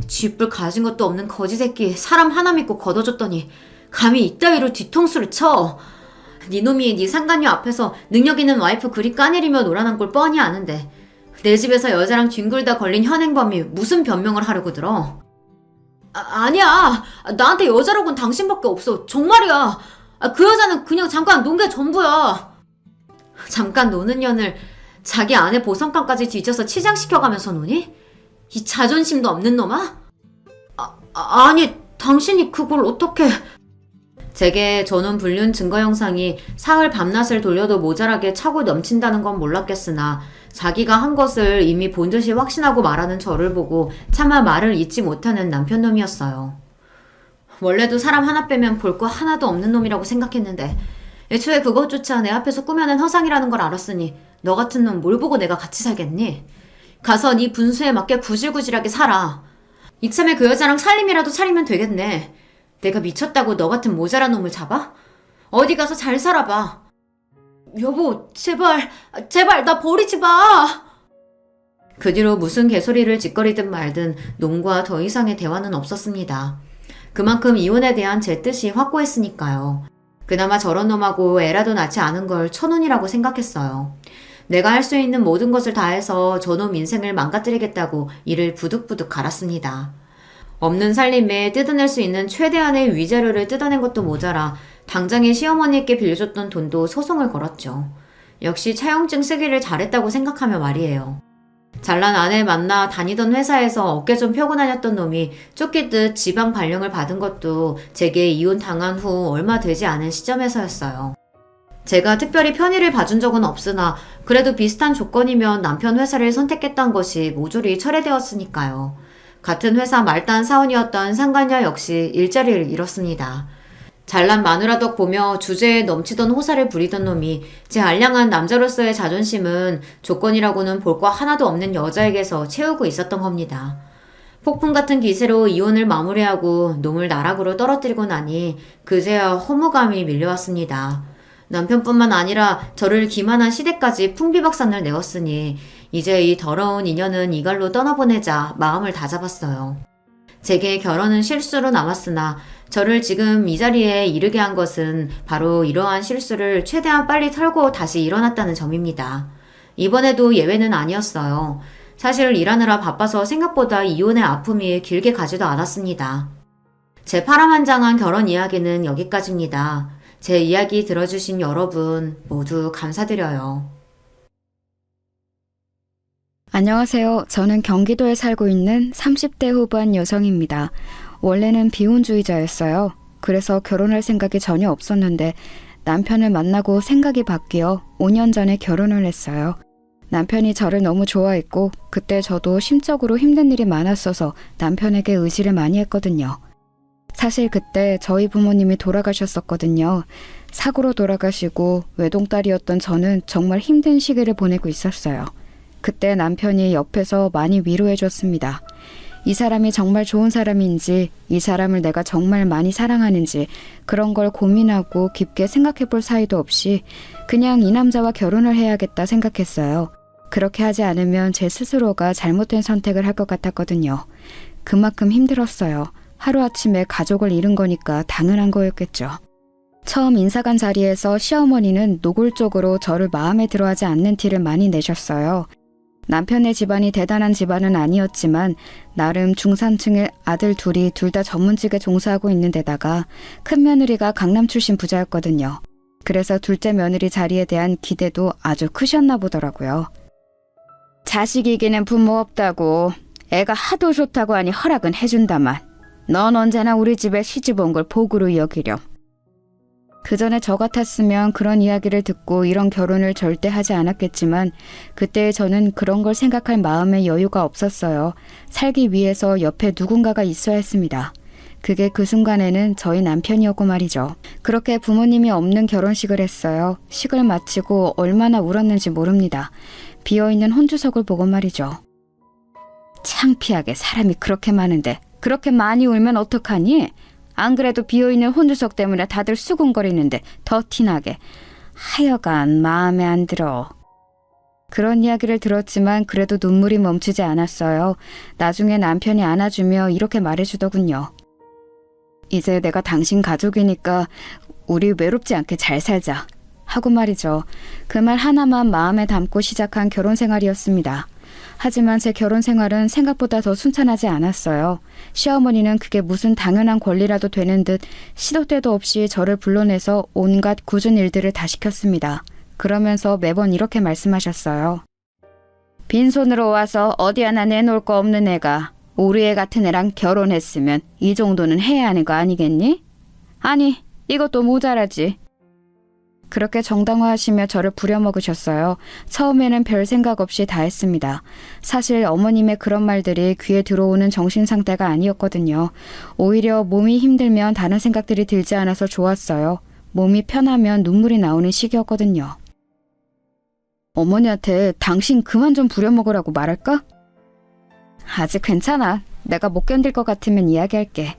쥐뿔 가진 것도 없는 거지 새끼 사람 하나 믿고 걷어줬더니 감히 이따위로 뒤통수를 쳐. 네 놈이 네 상간녀 앞에서 능력 있는 와이프 그리 까내리며 놀아난 꼴 뻔히 아는데 내 집에서 여자랑 뒹굴다 걸린 현행범이 무슨 변명을 하려고 들어? 아니야. 나한테 여자라고는 당신밖에 없어. 정말이야. 그 여자는 그냥 잠깐 논 게 전부야. 잠깐 노는 년을 자기 아내 보성감까지 뒤져서 치장시켜가면서 노니? 이 자존심도 없는 놈아? 아니, 당신이 그걸 어떻게... 제게 전원 불륜 증거 영상이 사흘 밤낮을 돌려도 모자라게 차고 넘친다는 건 몰랐겠으나 자기가 한 것을 이미 본 듯이 확신하고 말하는 저를 보고 차마 말을 잇지 못하는 남편 놈이었어요. 원래도 사람 하나 빼면 볼 거 하나도 없는 놈이라고 생각했는데 애초에 그것조차 내 앞에서 꾸며낸 허상이라는 걸 알았으니 너 같은 놈 뭘 보고 내가 같이 살겠니? 가서 네 분수에 맞게 구질구질하게 살아. 이참에 그 여자랑 살림이라도 차리면 되겠네. 내가 미쳤다고 너 같은 모자란 놈을 잡아? 어디 가서 잘 살아봐. 여보, 제발 나 버리지 마. 그 뒤로 무슨 개소리를 짓거리든 말든 놈과 더 이상의 대화는 없었습니다. 그만큼 이혼에 대한 제 뜻이 확고했으니까요. 그나마 저런 놈하고 애라도 낳지 않은 걸 천운이라고 생각했어요. 내가 할 수 있는 모든 것을 다해서 저놈 인생을 망가뜨리겠다고 이를 부득부득 갈았습니다. 없는 살림에 뜯어낼 수 있는 최대한의 위자료를 뜯어낸 것도 모자라 당장에 시어머니께 빌려줬던 돈도 소송을 걸었죠. 역시 차용증 쓰기를 잘했다고 생각하며 말이에요. 잘난 아내 만나 다니던 회사에서 어깨 좀 펴고 다녔던 놈이 쫓기듯 지방 발령을 받은 것도 제게 이혼 당한 후 얼마 되지 않은 시점에서였어요. 제가 특별히 편의를 봐준 적은 없으나 그래도 비슷한 조건이면 남편 회사를 선택했던 것이 모조리 철회되었으니까요. 같은 회사 말단 사원이었던 상간녀 역시 일자리를 잃었습니다. 잘난 마누라 덕 보며 주제에 넘치던 호사를 부리던 놈이 제 알량한 남자로서의 자존심은 조건이라고는 볼 거 하나도 없는 여자에게서 채우고 있었던 겁니다. 폭풍 같은 기세로 이혼을 마무리하고 놈을 나락으로 떨어뜨리고 나니 그제야 허무감이 밀려왔습니다. 남편뿐만 아니라 저를 기만한 시댁까지 풍비박산을 내었으니 이제 이 더러운 인연은 이갈로 떠나보내자 마음을 다잡았어요. 제게 결혼은 실수로 남았으나 저를 지금 이 자리에 이르게 한 것은 바로 이러한 실수를 최대한 빨리 털고 다시 일어났다는 점입니다. 이번에도 예외는 아니었어요. 사실 일하느라 바빠서 생각보다 이혼의 아픔이 길게 가지도 않았습니다. 제 파란만장한 결혼 이야기는 여기까지입니다. 제 이야기 들어주신 여러분 모두 감사드려요. 안녕하세요. 저는 경기도에 살고 있는 30대 후반 여성입니다. 원래는 비혼주의자였어요. 그래서 결혼할 생각이 전혀 없었는데 남편을 만나고 생각이 바뀌어 5년 전에 결혼을 했어요. 남편이 저를 너무 좋아했고 그때 저도 심적으로 힘든 일이 많았어서 남편에게 의지를 많이 했거든요. 사실 그때 저희 부모님이 돌아가셨었거든요. 사고로 돌아가시고 외동딸이었던 저는 정말 힘든 시기를 보내고 있었어요. 그때 남편이 옆에서 많이 위로해줬습니다. 이 사람이 정말 좋은 사람인지, 이 사람을 내가 정말 많이 사랑하는지 그런 걸 고민하고 깊게 생각해볼 사이도 없이 그냥 이 남자와 결혼을 해야겠다 생각했어요. 그렇게 하지 않으면 제 스스로가 잘못된 선택을 할 것 같았거든요. 그만큼 힘들었어요. 하루아침에 가족을 잃은 거니까 당연한 거였겠죠. 처음 인사간 자리에서 시어머니는 노골적으로 저를 마음에 들어하지 않는 티를 많이 내셨어요. 남편의 집안이 대단한 집안은 아니었지만 나름 중산층의 아들 둘이 둘 다 전문직에 종사하고 있는 데다가 큰 며느리가 강남 출신 부자였거든요. 그래서 둘째 며느리 자리에 대한 기대도 아주 크셨나 보더라고요. 자식 이기는 부모 없다고 애가 하도 좋다고 하니 허락은 해준다만 넌 언제나 우리 집에 시집 온 걸 복으로 여기렴. 그 전에 저 같았으면 그런 이야기를 듣고 이런 결혼을 절대 하지 않았겠지만 그때 저는 그런 걸 생각할 마음의 여유가 없었어요. 살기 위해서 옆에 누군가가 있어야 했습니다. 그게 그 순간에는 저희 남편이었고 말이죠. 그렇게 부모님이 없는 결혼식을 했어요. 식을 마치고 얼마나 울었는지 모릅니다. 비어있는 혼주석을 보고 말이죠. 창피하게 사람이 그렇게 많은데 그렇게 많이 울면 어떡하니? 안 그래도 비어있는 혼주석 때문에 다들 수군거리는데 더 티나게. 하여간 마음에 안 들어. 그런 이야기를 들었지만 그래도 눈물이 멈추지 않았어요. 나중에 남편이 안아주며 이렇게 말해주더군요. 이제 내가 당신 가족이니까 우리 외롭지 않게 잘 살자. 하고 말이죠. 그 말 하나만 마음에 담고 시작한 결혼 생활이었습니다. 하지만 제 결혼 생활은 생각보다 더 순탄하지 않았어요. 시어머니는 그게 무슨 당연한 권리라도 되는 듯 시도 때도 없이 저를 불러내서 온갖 굳은 일들을 다 시켰습니다. 그러면서 매번 이렇게 말씀하셨어요. 빈손으로 와서 어디 하나 내놓을 거 없는 애가 우리 애 같은 애랑 결혼했으면 이 정도는 해야 하는 거 아니겠니? 아니, 이것도 모자라지. 그렇게 정당화하시며 저를 부려먹으셨어요. 처음에는 별 생각 없이 다 했습니다. 사실 어머님의 그런 말들이 귀에 들어오는 정신 상태가 아니었거든요. 오히려 몸이 힘들면 다른 생각들이 들지 않아서 좋았어요. 몸이 편하면 눈물이 나오는 시기였거든요. 어머니한테 당신 그만 좀 부려먹으라고 말할까? 아직 괜찮아. 내가 못 견딜 것 같으면 이야기할게.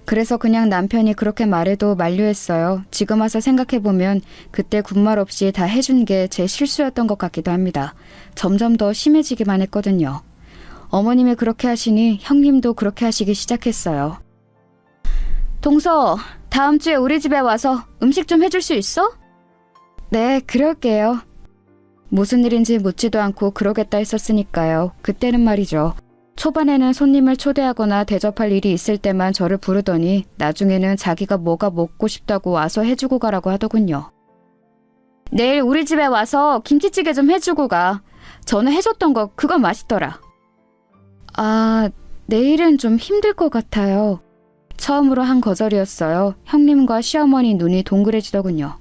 그래서 그냥 남편이 그렇게 말해도 만류했어요. 지금 와서 생각해보면 그때 군말 없이 다 해준 게 제 실수였던 것 같기도 합니다. 점점 더 심해지기만 했거든요. 어머님이 그렇게 하시니 형님도 그렇게 하시기 시작했어요. 동서, 다음 주에 우리 집에 와서 음식 좀 해줄 수 있어? 네, 그럴게요. 무슨 일인지 묻지도 않고 그러겠다 했었으니까요. 그때는 말이죠. 초반에는 손님을 초대하거나 대접할 일이 있을 때만 저를 부르더니 나중에는 자기가 뭐가 먹고 싶다고 와서 해주고 가라고 하더군요. 내일 우리 집에 와서 김치찌개 좀 해주고 가. 전에 해줬던 거 그거 맛있더라. 아, 내일은 좀 힘들 것 같아요. 처음으로 한 거절이었어요. 형님과 시어머니 눈이 동그래지더군요.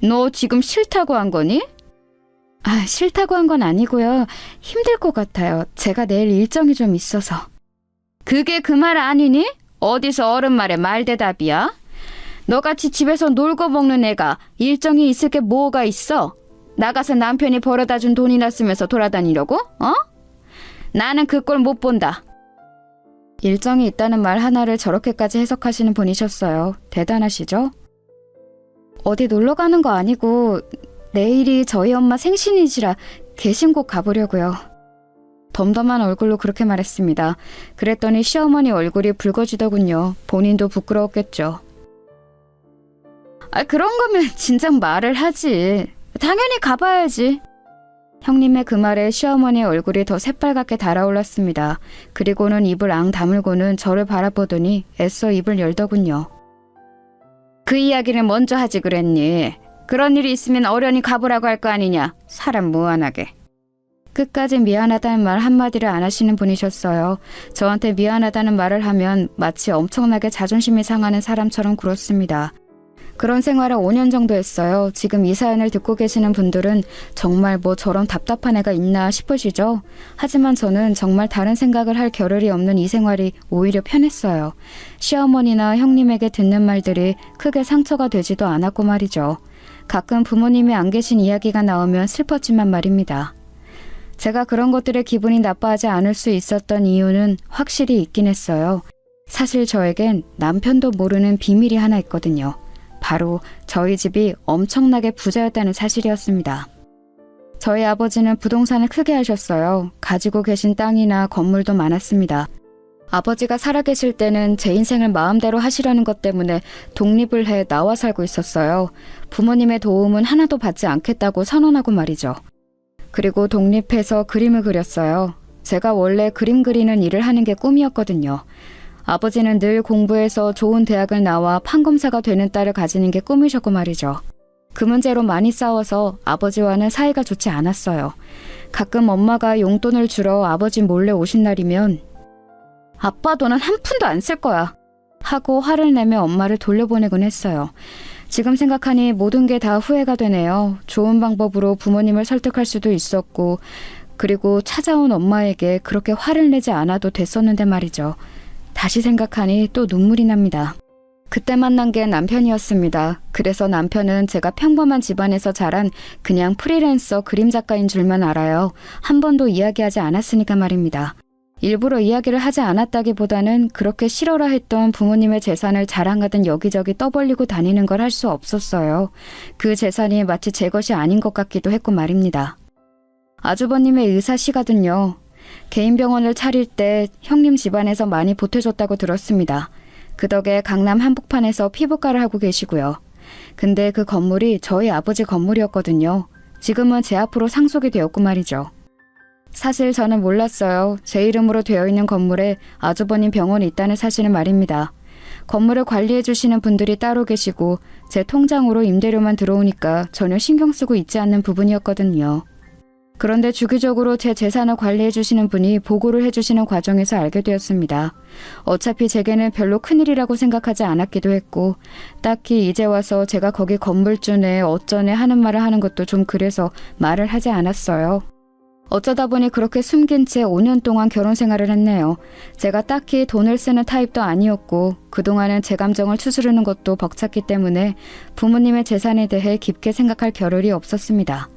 너 지금 싫다고 한 거니? 아, 싫다고 한 건 아니고요. 힘들 것 같아요. 제가 내일 일정이 좀 있어서. 그게 그 말 아니니? 어디서 어른 말에 말대답이야? 너같이 집에서 놀고 먹는 애가 일정이 있을 게 뭐가 있어? 나가서 남편이 벌어다 준 돈이나 쓰면서 돌아다니려고? 어? 나는 그 꼴 못 본다. 일정이 있다는 말 하나를 저렇게까지 해석하시는 분이셨어요. 대단하시죠? 어디 놀러 가는 거 아니고 내일이 저희 엄마 생신이시라 계신 곳 가보려고요. 덤덤한 얼굴로 그렇게 말했습니다. 그랬더니 시어머니 얼굴이 붉어지더군요. 본인도 부끄러웠겠죠. 아, 그런 거면 진작 말을 하지. 당연히 가봐야지. 형님의 그 말에 시어머니의 얼굴이 더 새빨갛게 달아올랐습니다. 그리고는 입을 앙 다물고는 저를 바라보더니 애써 입을 열더군요. 그 이야기를 먼저 하지 그랬니? 그런 일이 있으면 어련히 가보라고 할 거 아니냐. 사람 무안하게. 끝까지 미안하다는 말 한마디를 안 하시는 분이셨어요. 저한테 미안하다는 말을 하면 마치 엄청나게 자존심이 상하는 사람처럼 굴었습니다. 그런 생활을 5년 정도 했어요. 지금 이 사연을 듣고 계시는 분들은 정말 뭐 저런 답답한 애가 있나 싶으시죠? 하지만 저는 정말 다른 생각을 할 겨를이 없는 이 생활이 오히려 편했어요. 시어머니나 형님에게 듣는 말들이 크게 상처가 되지도 않았고 말이죠. 가끔 부모님이 안 계신 이야기가 나오면 슬펐지만 말입니다. 제가 그런 것들에 기분이 나빠하지 않을 수 있었던 이유는 확실히 있긴 했어요. 사실 저에겐 남편도 모르는 비밀이 하나 있거든요. 바로 저희 집이 엄청나게 부자였다는 사실이었습니다. 저희 아버지는 부동산을 크게 하셨어요. 가지고 계신 땅이나 건물도 많았습니다. 아버지가 살아계실 때는 제 인생을 마음대로 하시라는 것 때문에 독립을 해 나와 살고 있었어요. 부모님의 도움은 하나도 받지 않겠다고 선언하고 말이죠. 그리고 독립해서 그림을 그렸어요. 제가 원래 그림 그리는 일을 하는 게 꿈이었거든요. 아버지는 늘 공부해서 좋은 대학을 나와 판검사가 되는 딸을 가지는 게 꿈이셨고 말이죠. 그 문제로 많이 싸워서 아버지와는 사이가 좋지 않았어요. 가끔 엄마가 용돈을 주러 아버지 몰래 오신 날이면 아빠 돈은 한 푼도 안 쓸 거야 하고 화를 내며 엄마를 돌려보내곤 했어요. 지금 생각하니 모든 게 다 후회가 되네요. 좋은 방법으로 부모님을 설득할 수도 있었고 그리고 찾아온 엄마에게 그렇게 화를 내지 않아도 됐었는데 말이죠. 다시 생각하니 또 눈물이 납니다. 그때 만난 게 남편이었습니다. 그래서 남편은 제가 평범한 집안에서 자란 그냥 프리랜서 그림 작가인 줄만 알아요. 한 번도 이야기하지 않았으니까 말입니다. 일부러 이야기를 하지 않았다기보다는 그렇게 싫어라 했던 부모님의 재산을 자랑하듯 여기저기 떠벌리고 다니는 걸 할 수 없었어요. 그 재산이 마치 제 것이 아닌 것 같기도 했고 말입니다. 아주버님의 의사시거든요. 개인 병원을 차릴 때 형님 집안에서 많이 보태줬다고 들었습니다. 그 덕에 강남 한복판에서 피부과를 하고 계시고요. 근데 그 건물이 저희 아버지 건물이었거든요. 지금은 제 앞으로 상속이 되었고 말이죠. 사실 저는 몰랐어요. 제 이름으로 되어 있는 건물에 아주버님 병원이 있다는 사실은 말입니다. 건물을 관리해 주시는 분들이 따로 계시고 제 통장으로 임대료만 들어오니까 전혀 신경 쓰고 있지 않는 부분이었거든요. 그런데 주기적으로 제 재산을 관리해 주시는 분이 보고를 해 주시는 과정에서 알게 되었습니다. 어차피 제게는 별로 큰일이라고 생각하지 않았기도 했고 딱히 이제 와서 제가 거기 건물주네 어쩌네 하는 말을 하는 것도 좀 그래서 말을 하지 않았어요. 어쩌다 보니 그렇게 숨긴 채 5년 동안 결혼 생활을 했네요. 제가 딱히 돈을 쓰는 타입도 아니었고 그동안은 제 감정을 추스르는 것도 벅찼기 때문에 부모님의 재산에 대해 깊게 생각할 겨를이 없었습니다.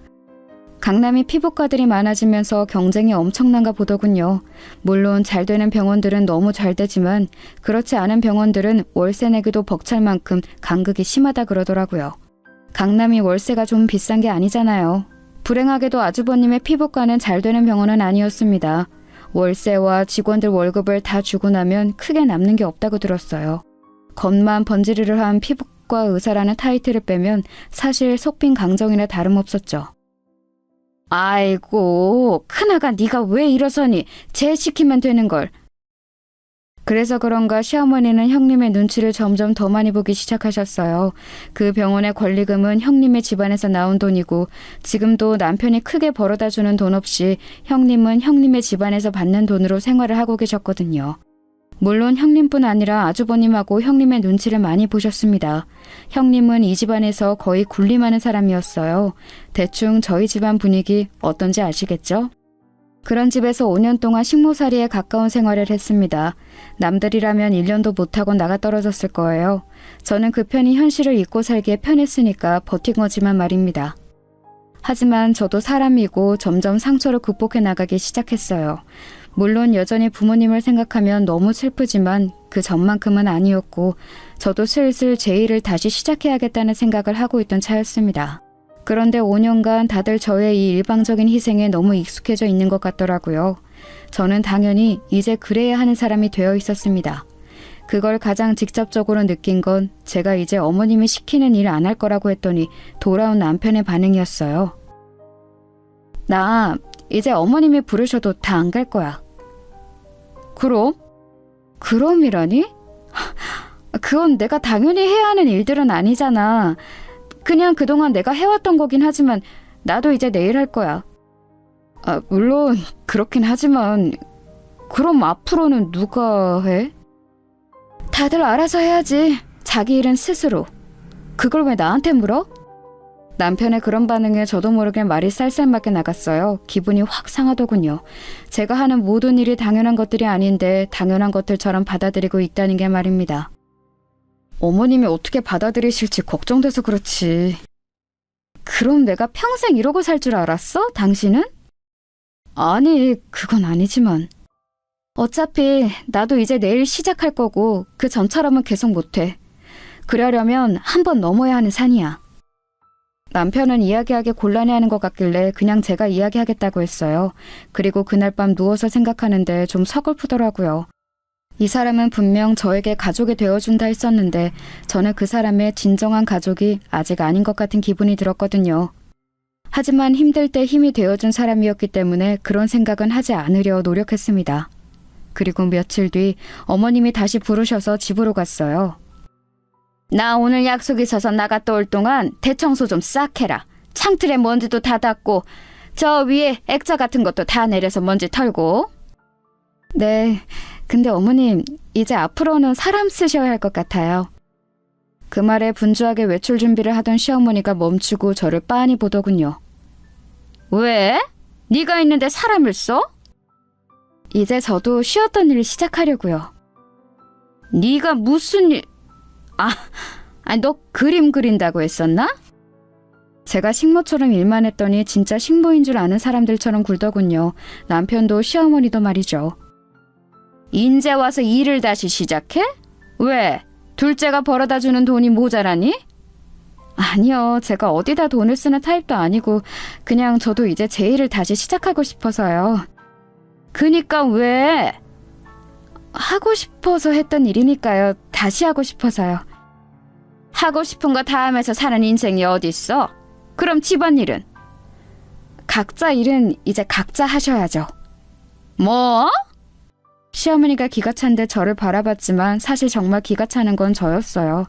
강남이 피부과들이 많아지면서 경쟁이 엄청난가 보더군요. 물론 잘 되는 병원들은 너무 잘 되지만 그렇지 않은 병원들은 월세 내기도 벅찰 만큼 간극이 심하다 그러더라고요. 강남이 월세가 좀 비싼 게 아니잖아요. 불행하게도 아주버님의 피부과는 잘 되는 병원은 아니었습니다. 월세와 직원들 월급을 다 주고 나면 크게 남는 게 없다고 들었어요. 겉만 번지르르한 피부과 의사라는 타이틀을 빼면 사실 속빈 강정이나 다름없었죠. 아이고, 큰아가 네가 왜 이러서니? 쟤 시키면 되는 걸. 그래서 그런가 시어머니는 형님의 눈치를 점점 더 많이 보기 시작하셨어요. 그 병원의 권리금은 형님의 집안에서 나온 돈이고 지금도 남편이 크게 벌어다주는 돈 없이 형님은 형님의 집안에서 받는 돈으로 생활을 하고 계셨거든요. 물론 형님뿐 아니라 아주버님하고 형님의 눈치를 많이 보셨습니다. 형님은 이 집안에서 거의 군림하는 사람이었어요. 대충 저희 집안 분위기 어떤지 아시겠죠? 그런 집에서 5년 동안 식모살이에 가까운 생활을 했습니다. 남들이라면 1년도 못하고 나가 떨어졌을 거예요. 저는 그 편이 현실을 잊고 살기에 편했으니까 버틴 거지만 말입니다. 하지만 저도 사람이고 점점 상처를 극복해 나가기 시작했어요. 물론 여전히 부모님을 생각하면 너무 슬프지만 그 전만큼은 아니었고 저도 슬슬 제 일을 다시 시작해야겠다는 생각을 하고 있던 차였습니다. 그런데 5년간 다들 저의 이 일방적인 희생에 너무 익숙해져 있는 것 같더라고요. 저는 당연히 이제 그래야 하는 사람이 되어 있었습니다. 그걸 가장 직접적으로 느낀 건 제가 이제 어머님이 시키는 일 안 할 거라고 했더니 돌아온 남편의 반응이었어요. 나 이제 어머님이 부르셔도 다 안 갈 거야. 그럼? 그럼이라니? 그건 내가 당연히 해야 하는 일들은 아니잖아. 그냥 그동안 내가 해왔던 거긴 하지만 나도 이제 내일 할 거야. 물론 그렇긴 하지만 그럼 앞으로는 누가 해? 다들 알아서 해야지. 자기 일은 스스로. 그걸 왜 나한테 물어? 남편의 그런 반응에 저도 모르게 말이 쌀쌀맞게 나갔어요. 기분이 확 상하더군요. 제가 하는 모든 일이 당연한 것들이 아닌데 당연한 것들처럼 받아들이고 있다는 게 말입니다. 어머님이 어떻게 받아들이실지 걱정돼서 그렇지. 그럼 내가 평생 이러고 살 줄 알았어? 당신은? 아니, 그건 아니지만. 어차피 나도 이제 내일 시작할 거고 그 전처럼은 계속 못해. 그러려면 한 번 넘어야 하는 산이야. 남편은 이야기하기 곤란해하는 것 같길래 그냥 제가 이야기하겠다고 했어요. 그리고 그날 밤 누워서 생각하는데 좀 서글프더라고요. 이 사람은 분명 저에게 가족이 되어준다 했었는데 저는 그 사람의 진정한 가족이 아직 아닌 것 같은 기분이 들었거든요. 하지만 힘들 때 힘이 되어준 사람이었기 때문에 그런 생각은 하지 않으려 노력했습니다. 그리고 며칠 뒤 어머님이 다시 부르셔서 집으로 갔어요. 나 오늘 약속 있어서 나갔다 올 동안 대청소 좀 싹 해라. 창틀에 먼지도 다 닦고 저 위에 액자 같은 것도 다 내려서 먼지 털고. 네, 근데 어머님 이제 앞으로는 사람 쓰셔야 할 것 같아요. 그 말에 분주하게 외출 준비를 하던 시어머니가 멈추고 저를 빤히 보더군요. 왜? 네가 있는데 사람을 써? 이제 저도 쉬었던 일을 시작하려고요. 네가 무슨 일... 너 그림 그린다고 했었나? 제가 식모처럼 일만 했더니 진짜 식모인 줄 아는 사람들처럼 굴더군요. 남편도 시어머니도 말이죠. 인제 와서 일을 다시 시작해? 왜? 둘째가 벌어다주는 돈이 모자라니? 아니요. 제가 어디다 돈을 쓰는 타입도 아니고 그냥 저도 이제 제 일을 다시 시작하고 싶어서요. 그니까 왜? 하고 싶어서 했던 일이니까요. 다시 하고 싶어서요. 하고 싶은 거 다 하면서 사는 인생이 어딨어? 그럼 집안일은? 각자 일은 이제 각자 하셔야죠. 뭐? 시어머니가 기가 찬 듯 저를 바라봤지만 사실 정말 기가 차는 건 저였어요.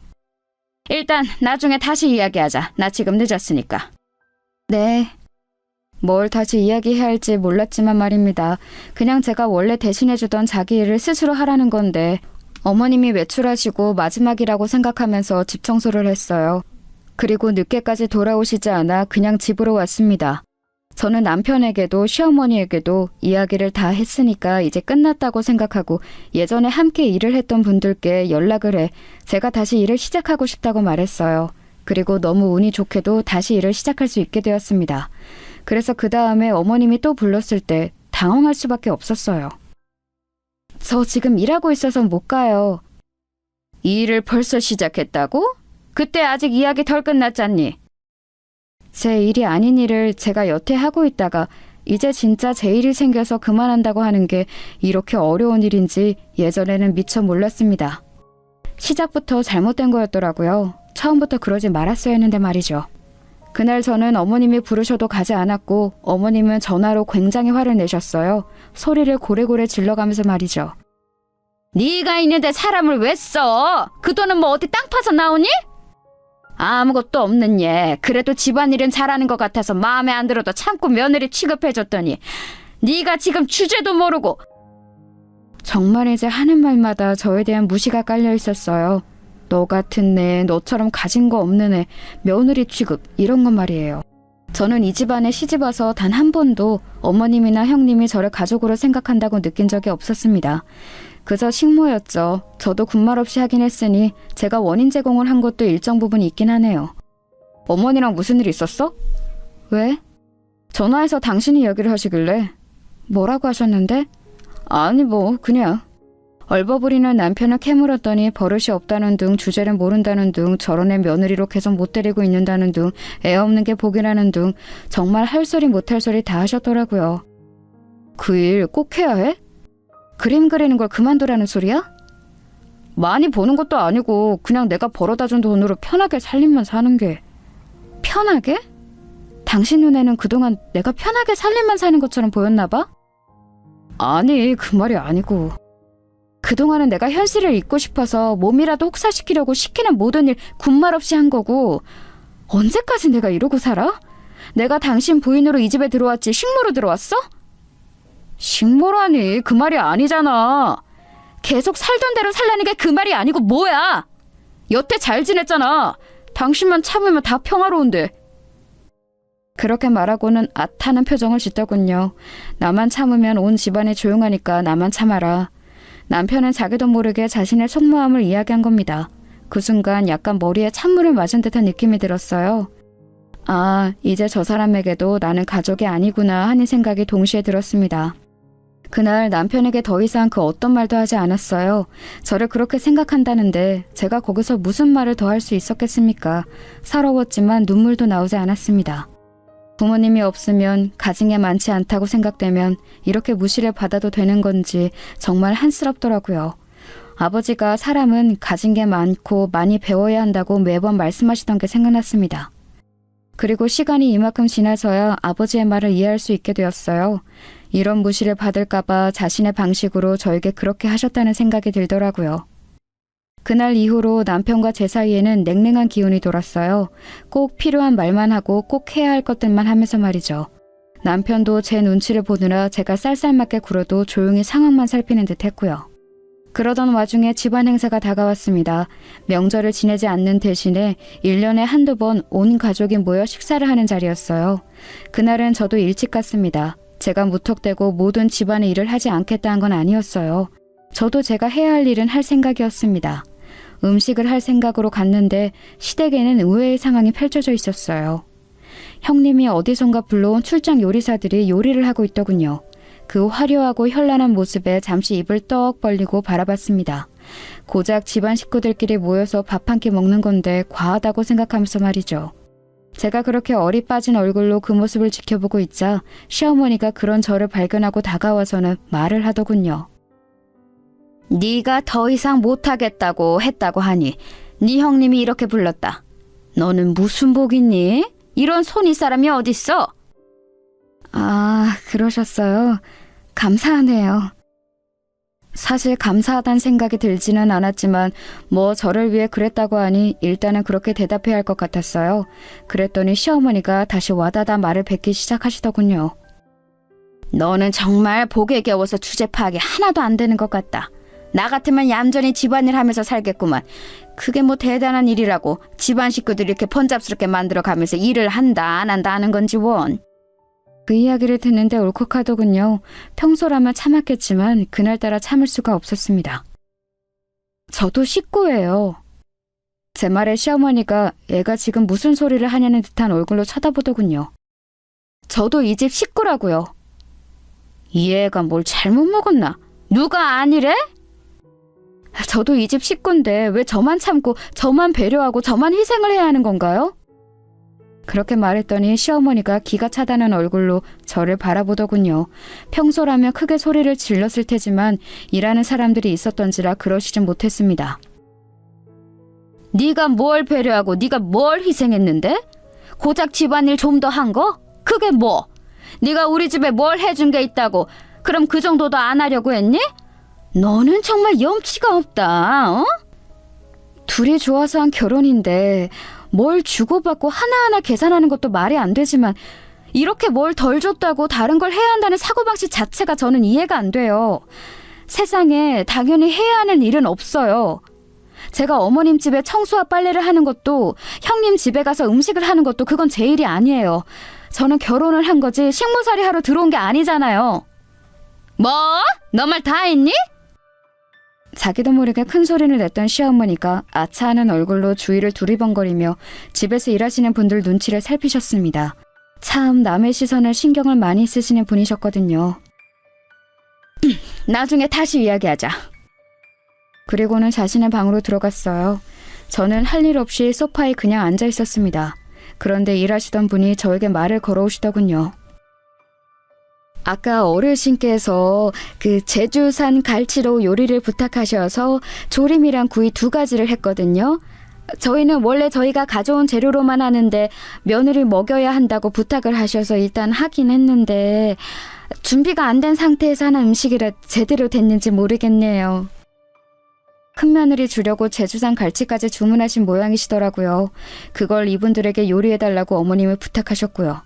일단 나중에 다시 이야기하자. 나 지금 늦었으니까. 네. 뭘 다시 이야기해야 할지 몰랐지만 말입니다. 그냥 제가 원래 대신해주던 자기 일을 스스로 하라는 건데 어머님이 외출하시고 마지막이라고 생각하면서 집 청소를 했어요. 그리고 늦게까지 돌아오시지 않아 그냥 집으로 왔습니다. 저는 남편에게도 시어머니에게도 이야기를 다 했으니까 이제 끝났다고 생각하고 예전에 함께 일을 했던 분들께 연락을 해 제가 다시 일을 시작하고 싶다고 말했어요. 그리고 너무 운이 좋게도 다시 일을 시작할 수 있게 되었습니다. 그래서 그 다음에 어머님이 또 불렀을 때 당황할 수밖에 없었어요. 저 지금 일하고 있어서 못 가요. 이 일을 벌써 시작했다고? 그때 아직 이야기 덜 끝났잖니. 제 일이 아닌 일을 제가 여태 하고 있다가 이제 진짜 제 일이 생겨서 그만한다고 하는 게 이렇게 어려운 일인지 예전에는 미처 몰랐습니다. 시작부터 잘못된 거였더라고요. 처음부터 그러지 말았어야 했는데 말이죠. 그날 저는 어머님이 부르셔도 가지 않았고 어머님은 전화로 굉장히 화를 내셨어요. 소리를 고래고래 질러가면서 말이죠. 네가 있는데 사람을 왜 써? 그 돈은 뭐 어디 땅 파서 나오니? 아무것도 없는 얘. 그래도 집안일은 잘하는 것 같아서 마음에 안 들어도 참고 며느리 취급해줬더니 네가 지금 주제도 모르고. 정말 이제 하는 말마다 저에 대한 무시가 깔려 있었어요. 너 같은 애, 너처럼 가진 거 없는 애, 며느리 취급 이런 건 말이에요. 저는 이 집안에 시집와서 단 한 번도 어머님이나 형님이 저를 가족으로 생각한다고 느낀 적이 없었습니다. 그저 식모였죠. 저도 군말 없이 하긴 했으니 제가 원인 제공을 한 것도 일정 부분 있긴 하네요. 어머니랑 무슨 일 있었어? 왜? 전화해서 당신이 이야기를 하시길래. 뭐라고 하셨는데? 아니 뭐 그냥. 얼버무리는 남편을 캐물었더니 버릇이 없다는 둥, 주제를 모른다는 둥, 저런 애 며느리로 계속 못 데리고 있는다는 둥, 애 없는 게 복이라는 둥, 정말 할 소리 못할 소리 다 하셨더라고요. 그 일 꼭 해야 해? 그림 그리는 걸 그만두라는 소리야? 많이 버는 것도 아니고 그냥 내가 벌어다 준 돈으로 편하게 살림만 사는 게. 편하게? 당신 눈에는 그동안 내가 편하게 살림만 사는 것처럼 보였나 봐? 아니, 그 말이 아니고. 그동안은 내가 현실을 잊고 싶어서 몸이라도 혹사시키려고 시키는 모든 일 군말 없이 한 거고 언제까지 내가 이러고 살아? 내가 당신 부인으로 이 집에 들어왔지 식모로 들어왔어? 식모라니 그 말이 아니잖아. 계속 살던 대로 살라는 게 그 말이 아니고 뭐야? 여태 잘 지냈잖아. 당신만 참으면 다 평화로운데. 그렇게 말하고는 앗하는 표정을 짓더군요. 나만 참으면 온 집안이 조용하니까 나만 참아라. 남편은 자기도 모르게 자신의 속마음을 이야기한 겁니다. 그 순간 약간 머리에 찬물을 맞은 듯한 느낌이 들었어요. 아, 이제 저 사람에게도 나는 가족이 아니구나 하는 생각이 동시에 들었습니다. 그날 남편에게 더 이상 그 어떤 말도 하지 않았어요. 저를 그렇게 생각한다는데 제가 거기서 무슨 말을 더 할 수 있었겠습니까? 서러웠지만 눈물도 나오지 않았습니다. 부모님이 없으면 가진 게 많지 않다고 생각되면 이렇게 무시를 받아도 되는 건지 정말 한스럽더라고요. 아버지가 사람은 가진 게 많고 많이 배워야 한다고 매번 말씀하시던 게 생각났습니다. 그리고 시간이 이만큼 지나서야 아버지의 말을 이해할 수 있게 되었어요. 이런 무시를 받을까봐 자신의 방식으로 저에게 그렇게 하셨다는 생각이 들더라고요. 그날 이후로 남편과 제 사이에는 냉랭한 기운이 돌았어요. 꼭 필요한 말만 하고 꼭 해야 할 것들만 하면서 말이죠. 남편도 제 눈치를 보느라 제가 쌀쌀맞게 굴어도 조용히 상황만 살피는 듯 했고요. 그러던 와중에 집안 행사가 다가왔습니다. 명절을 지내지 않는 대신에 1년에 한두 번 온 가족이 모여 식사를 하는 자리였어요. 그날은 저도 일찍 갔습니다. 제가 무턱대고 모든 집안의 일을 하지 않겠다는 건 아니었어요. 저도 제가 해야 할 일은 할 생각이었습니다. 음식을 할 생각으로 갔는데 시댁에는 의외의 상황이 펼쳐져 있었어요. 형님이 어디선가 불러온 출장 요리사들이 요리를 하고 있더군요. 그 화려하고 현란한 모습에 잠시 입을 떡 벌리고 바라봤습니다. 고작 집안 식구들끼리 모여서 밥 한 끼 먹는 건데 과하다고 생각하면서 말이죠. 제가 그렇게 얼이 빠진 얼굴로 그 모습을 지켜보고 있자 시어머니가 그런 저를 발견하고 다가와서는 말을 하더군요. 네가 더 이상 못하겠다고 했다고 하니 네 형님이 이렇게 불렀다. 너는 무슨 복 있니? 이런 손이 사람이 어딨어? 아, 그러셨어요. 감사하네요. 사실 감사하단 생각이 들지는 않았지만 뭐 저를 위해 그랬다고 하니 일단은 그렇게 대답해야 할 것 같았어요. 그랬더니 시어머니가 다시 와다다 말을 뱉기 시작하시더군요. 너는 정말 복에 겨워서 주제 파악이 하나도 안 되는 것 같다. 나 같으면 얌전히 집안일 하면서 살겠구만. 그게 뭐 대단한 일이라고 집안 식구들 이렇게 번잡스럽게 만들어가면서 일을 한다 안 한다 하는 건지 원. 그 이야기를 듣는데 울컥하더군요. 평소라면 참았겠지만 그날따라 참을 수가 없었습니다. 저도 식구예요. 제 말에 시어머니가 애가 지금 무슨 소리를 하냐는 듯한 얼굴로 쳐다보더군요. 저도 이 집 식구라고요. 이 애가 뭘 잘못 먹었나? 누가 아니래? 저도 이 집 식구인데 왜 저만 참고 저만 배려하고 저만 희생을 해야 하는 건가요? 그렇게 말했더니 시어머니가 기가 차다는 얼굴로 저를 바라보더군요. 평소라면 크게 소리를 질렀을 테지만 일하는 사람들이 있었던지라 그러시진 못했습니다. 네가 뭘 배려하고 네가 뭘 희생했는데? 고작 집안일 좀 더 한 거? 그게 뭐? 네가 우리 집에 뭘 해준 게 있다고 그럼 그 정도도 안 하려고 했니? 너는 정말 염치가 없다. 어? 둘이 좋아서 한 결혼인데 뭘 주고받고 하나하나 계산하는 것도 말이 안 되지만 이렇게 뭘 덜 줬다고 다른 걸 해야 한다는 사고방식 자체가 저는 이해가 안 돼요. 세상에 당연히 해야 하는 일은 없어요. 제가 어머님 집에 청소와 빨래를 하는 것도 형님 집에 가서 음식을 하는 것도 그건 제 일이 아니에요. 저는 결혼을 한 거지 식모살이 하러 들어온 게 아니잖아요. 뭐? 너 말 다 했니? 자기도 모르게 큰 소리를 냈던 시어머니가 아차하는 얼굴로 주위를 두리번거리며 집에서 일하시는 분들 눈치를 살피셨습니다. 참 남의 시선을 신경을 많이 쓰시는 분이셨거든요. 나중에 다시 이야기하자. 그리고는 자신의 방으로 들어갔어요. 저는 할 일 없이 소파에 그냥 앉아 있었습니다. 그런데 일하시던 분이 저에게 말을 걸어오시더군요. 아까 어르신께서 그 제주산 갈치로 요리를 부탁하셔서 조림이랑 구이 2가지를 했거든요. 저희는 원래 저희가 가져온 재료로만 하는데 며느리 먹여야 한다고 부탁을 하셔서 일단 하긴 했는데 준비가 안 된 상태에서 하는 음식이라 제대로 됐는지 모르겠네요. 큰며느리 주려고 제주산 갈치까지 주문하신 모양이시더라고요. 그걸 이분들에게 요리해달라고 어머님을 부탁하셨고요.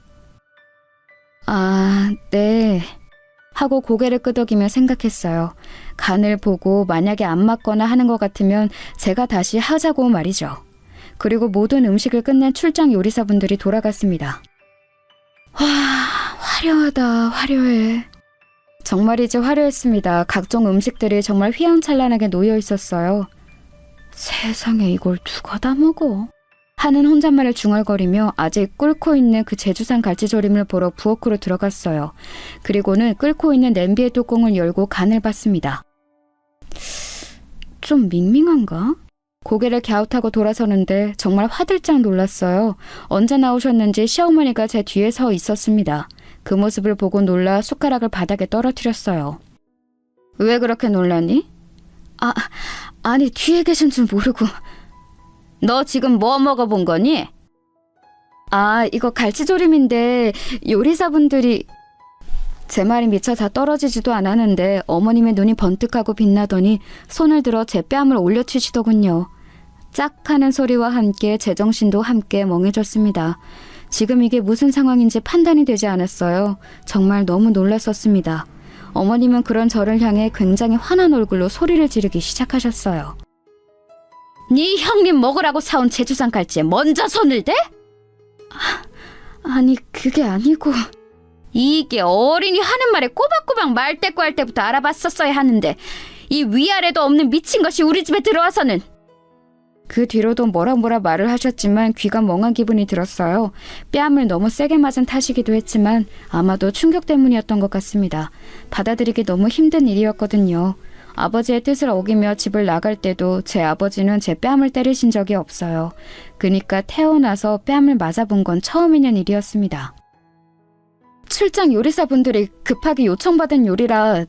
아, 네. 하고 고개를 끄덕이며 생각했어요. 간을 보고 만약에 안 맞거나 하는 것 같으면 제가 다시 하자고 말이죠. 그리고 모든 음식을 끝낸 출장 요리사분들이 돌아갔습니다. 와, 화려하다, 화려해. 정말이지 화려했습니다. 각종 음식들이 정말 휘황찬란하게 놓여 있었어요. 세상에 이걸 누가 다 먹어? 하는 혼잣말을 중얼거리며 아직 끓고 있는 그 제주산 갈치조림을 보러 부엌으로 들어갔어요. 그리고는 끓고 있는 냄비의 뚜껑을 열고 간을 봤습니다. 좀 밍밍한가? 고개를 갸웃하고 돌아서는데 정말 화들짝 놀랐어요. 언제 나오셨는지 시어머니가 제 뒤에 서 있었습니다. 그 모습을 보고 놀라 숟가락을 바닥에 떨어뜨렸어요. 왜 그렇게 놀랐니? 아니 뒤에 계신 줄 모르고. 너 지금 뭐 먹어본 거니? 아, 이거 갈치조림인데 요리사분들이... 제 말이 미처 다 떨어지지도 않았는데 어머님의 눈이 번뜩하고 빛나더니 손을 들어 제 뺨을 올려치시더군요. 짝 하는 소리와 함께 제정신도 함께 멍해졌습니다. 지금 이게 무슨 상황인지 판단이 되지 않았어요. 정말 너무 놀랐었습니다. 어머님은 그런 저를 향해 굉장히 화난 얼굴로 소리를 지르기 시작하셨어요. 네 형님 먹으라고 사온 제주산 갈치에 먼저 손을 대? 아니 그게 아니고... 이게 어린이 하는 말에 꼬박꼬박 말대꾸 할 때부터 알아봤었어야 하는데 이 위아래도 없는 미친 것이 우리 집에 들어와서는... 그 뒤로도 뭐라 말을 하셨지만 귀가 멍한 기분이 들었어요. 뺨을 너무 세게 맞은 탓이기도 했지만 아마도 충격 때문이었던 것 같습니다. 받아들이기 너무 힘든 일이었거든요. 아버지의 뜻을 어기며 집을 나갈 때도 제 아버지는 제 뺨을 때리신 적이 없어요. 그러니까 태어나서 뺨을 맞아본 건 처음 있는 일이었습니다. 출장 요리사분들이 급하게 요청받은 요리라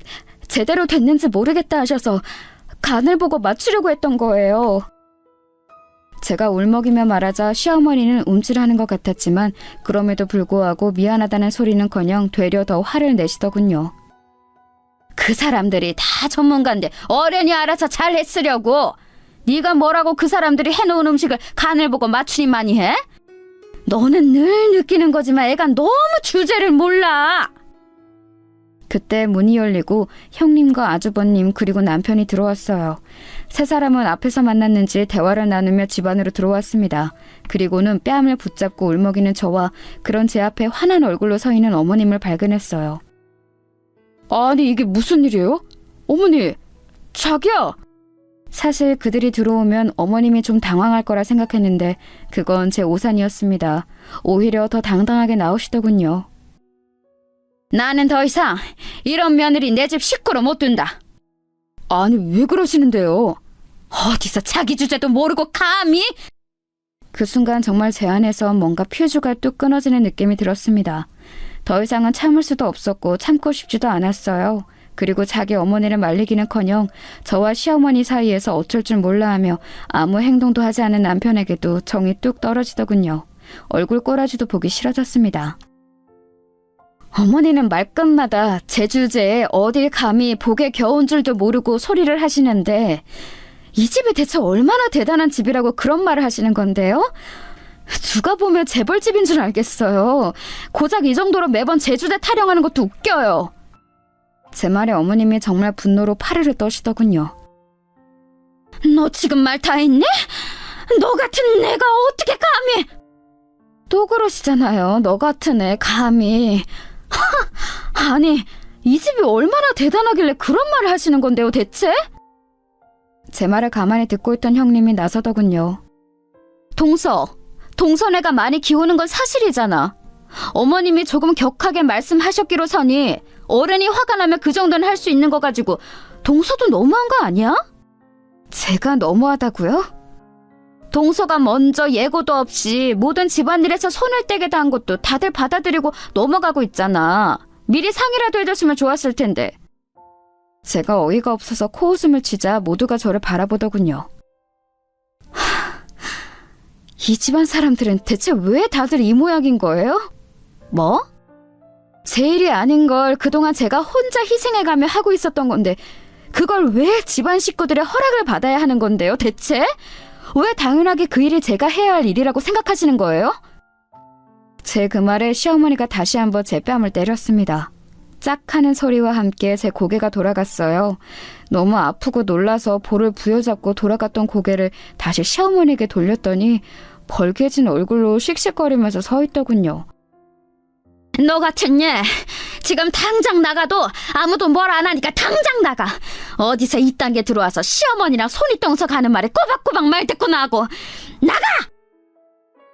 제대로 됐는지 모르겠다 하셔서 간을 보고 맞추려고 했던 거예요. 제가 울먹이며 말하자 시어머니는 움찔하는 것 같았지만 그럼에도 불구하고 미안하다는 소리는커녕 되려 더 화를 내시더군요. 그 사람들이 다 전문가인데 어련히 알아서 잘 했으려고. 네가 뭐라고 그 사람들이 해놓은 음식을 간을 보고 맞추니만이 해? 너는 늘 느끼는 거지만 애가 너무 주제를 몰라. 그때 문이 열리고 형님과 아주버님 그리고 남편이 들어왔어요. 세 사람은 앞에서 만났는지 대화를 나누며 집 안으로 들어왔습니다. 그리고는 뺨을 붙잡고 울먹이는 저와 그런 제 앞에 환한 얼굴로 서 있는 어머님을 발견했어요. 아니 이게 무슨 일이에요? 어머니, 자기야! 사실 그들이 들어오면 어머님이 좀 당황할 거라 생각했는데 그건 제 오산이었습니다. 오히려 더 당당하게 나오시더군요. 나는 더 이상 이런 며느리 내 집 식구로 못 둔다. 아니 왜 그러시는데요? 어디서 자기 주제도 모르고 감히? 그 순간 정말 제 안에서 뭔가 퓨즈가 뚝 끊어지는 느낌이 들었습니다. 더 이상은 참을 수도 없었고 참고 싶지도 않았어요. 그리고 자기 어머니를 말리기는커녕 저와 시어머니 사이에서 어쩔 줄 몰라하며 아무 행동도 하지 않은 남편에게도 정이 뚝 떨어지더군요. 얼굴 꼬라지도 보기 싫어졌습니다. 어머니는 말끝마다 제 주제에 어딜 감히 복에 겨운 줄도 모르고 소리를 하시는데 이 집이 대체 얼마나 대단한 집이라고 그런 말을 하시는 건데요? 누가 보면 재벌집인 줄 알겠어요. 고작 이 정도로 매번 제 주제 타령하는 것도 웃겨요. 제 말에 어머님이 정말 분노로 파르르 떠시더군요. 너 지금 말 다 했네? 너 같은 내가 어떻게 감히? 또 그러시잖아요. 너 같은 애 감히. 아니 이 집이 얼마나 대단하길래 그런 말을 하시는 건데요 대체? 제 말을 가만히 듣고 있던 형님이 나서더군요. 동서네가 많이 기우는 건 사실이잖아. 어머님이 조금 격하게 말씀하셨기로 서니 어른이 화가 나면 그 정도는 할 수 있는 거 가지고 동서도 너무한 거 아니야? 제가 너무하다고요? 동서가 먼저 예고도 없이 모든 집안일에서 손을 떼게 한 것도 다들 받아들이고 넘어가고 있잖아. 미리 상의라도 해줬으면 좋았을 텐데. 제가 어이가 없어서 코웃음을 치자 모두가 저를 바라보더군요. 이 집안 사람들은 대체 왜 다들 이 모양인 거예요? 뭐? 제 일이 아닌 걸 그동안 제가 혼자 희생해가며 하고 있었던 건데 그걸 왜 집안 식구들의 허락을 받아야 하는 건데요 대체? 왜 당연하게 그 일이 제가 해야 할 일이라고 생각하시는 거예요? 제 그 말에 시어머니가 다시 한번 제 뺨을 때렸습니다. 짝 하는 소리와 함께 제 고개가 돌아갔어요. 너무 아프고 놀라서 볼을 부여잡고 돌아갔던 고개를 다시 시어머니에게 돌렸더니 벌개진 얼굴로 씩씩거리면서 서 있더군요. 너 같은 애 지금 당장 나가도 아무도 뭘 안 하니까 당장 나가. 어디서 이딴 게 들어와서 시어머니랑 손이 똥서 가는 말에 꼬박꼬박 말 듣고 나고 나가!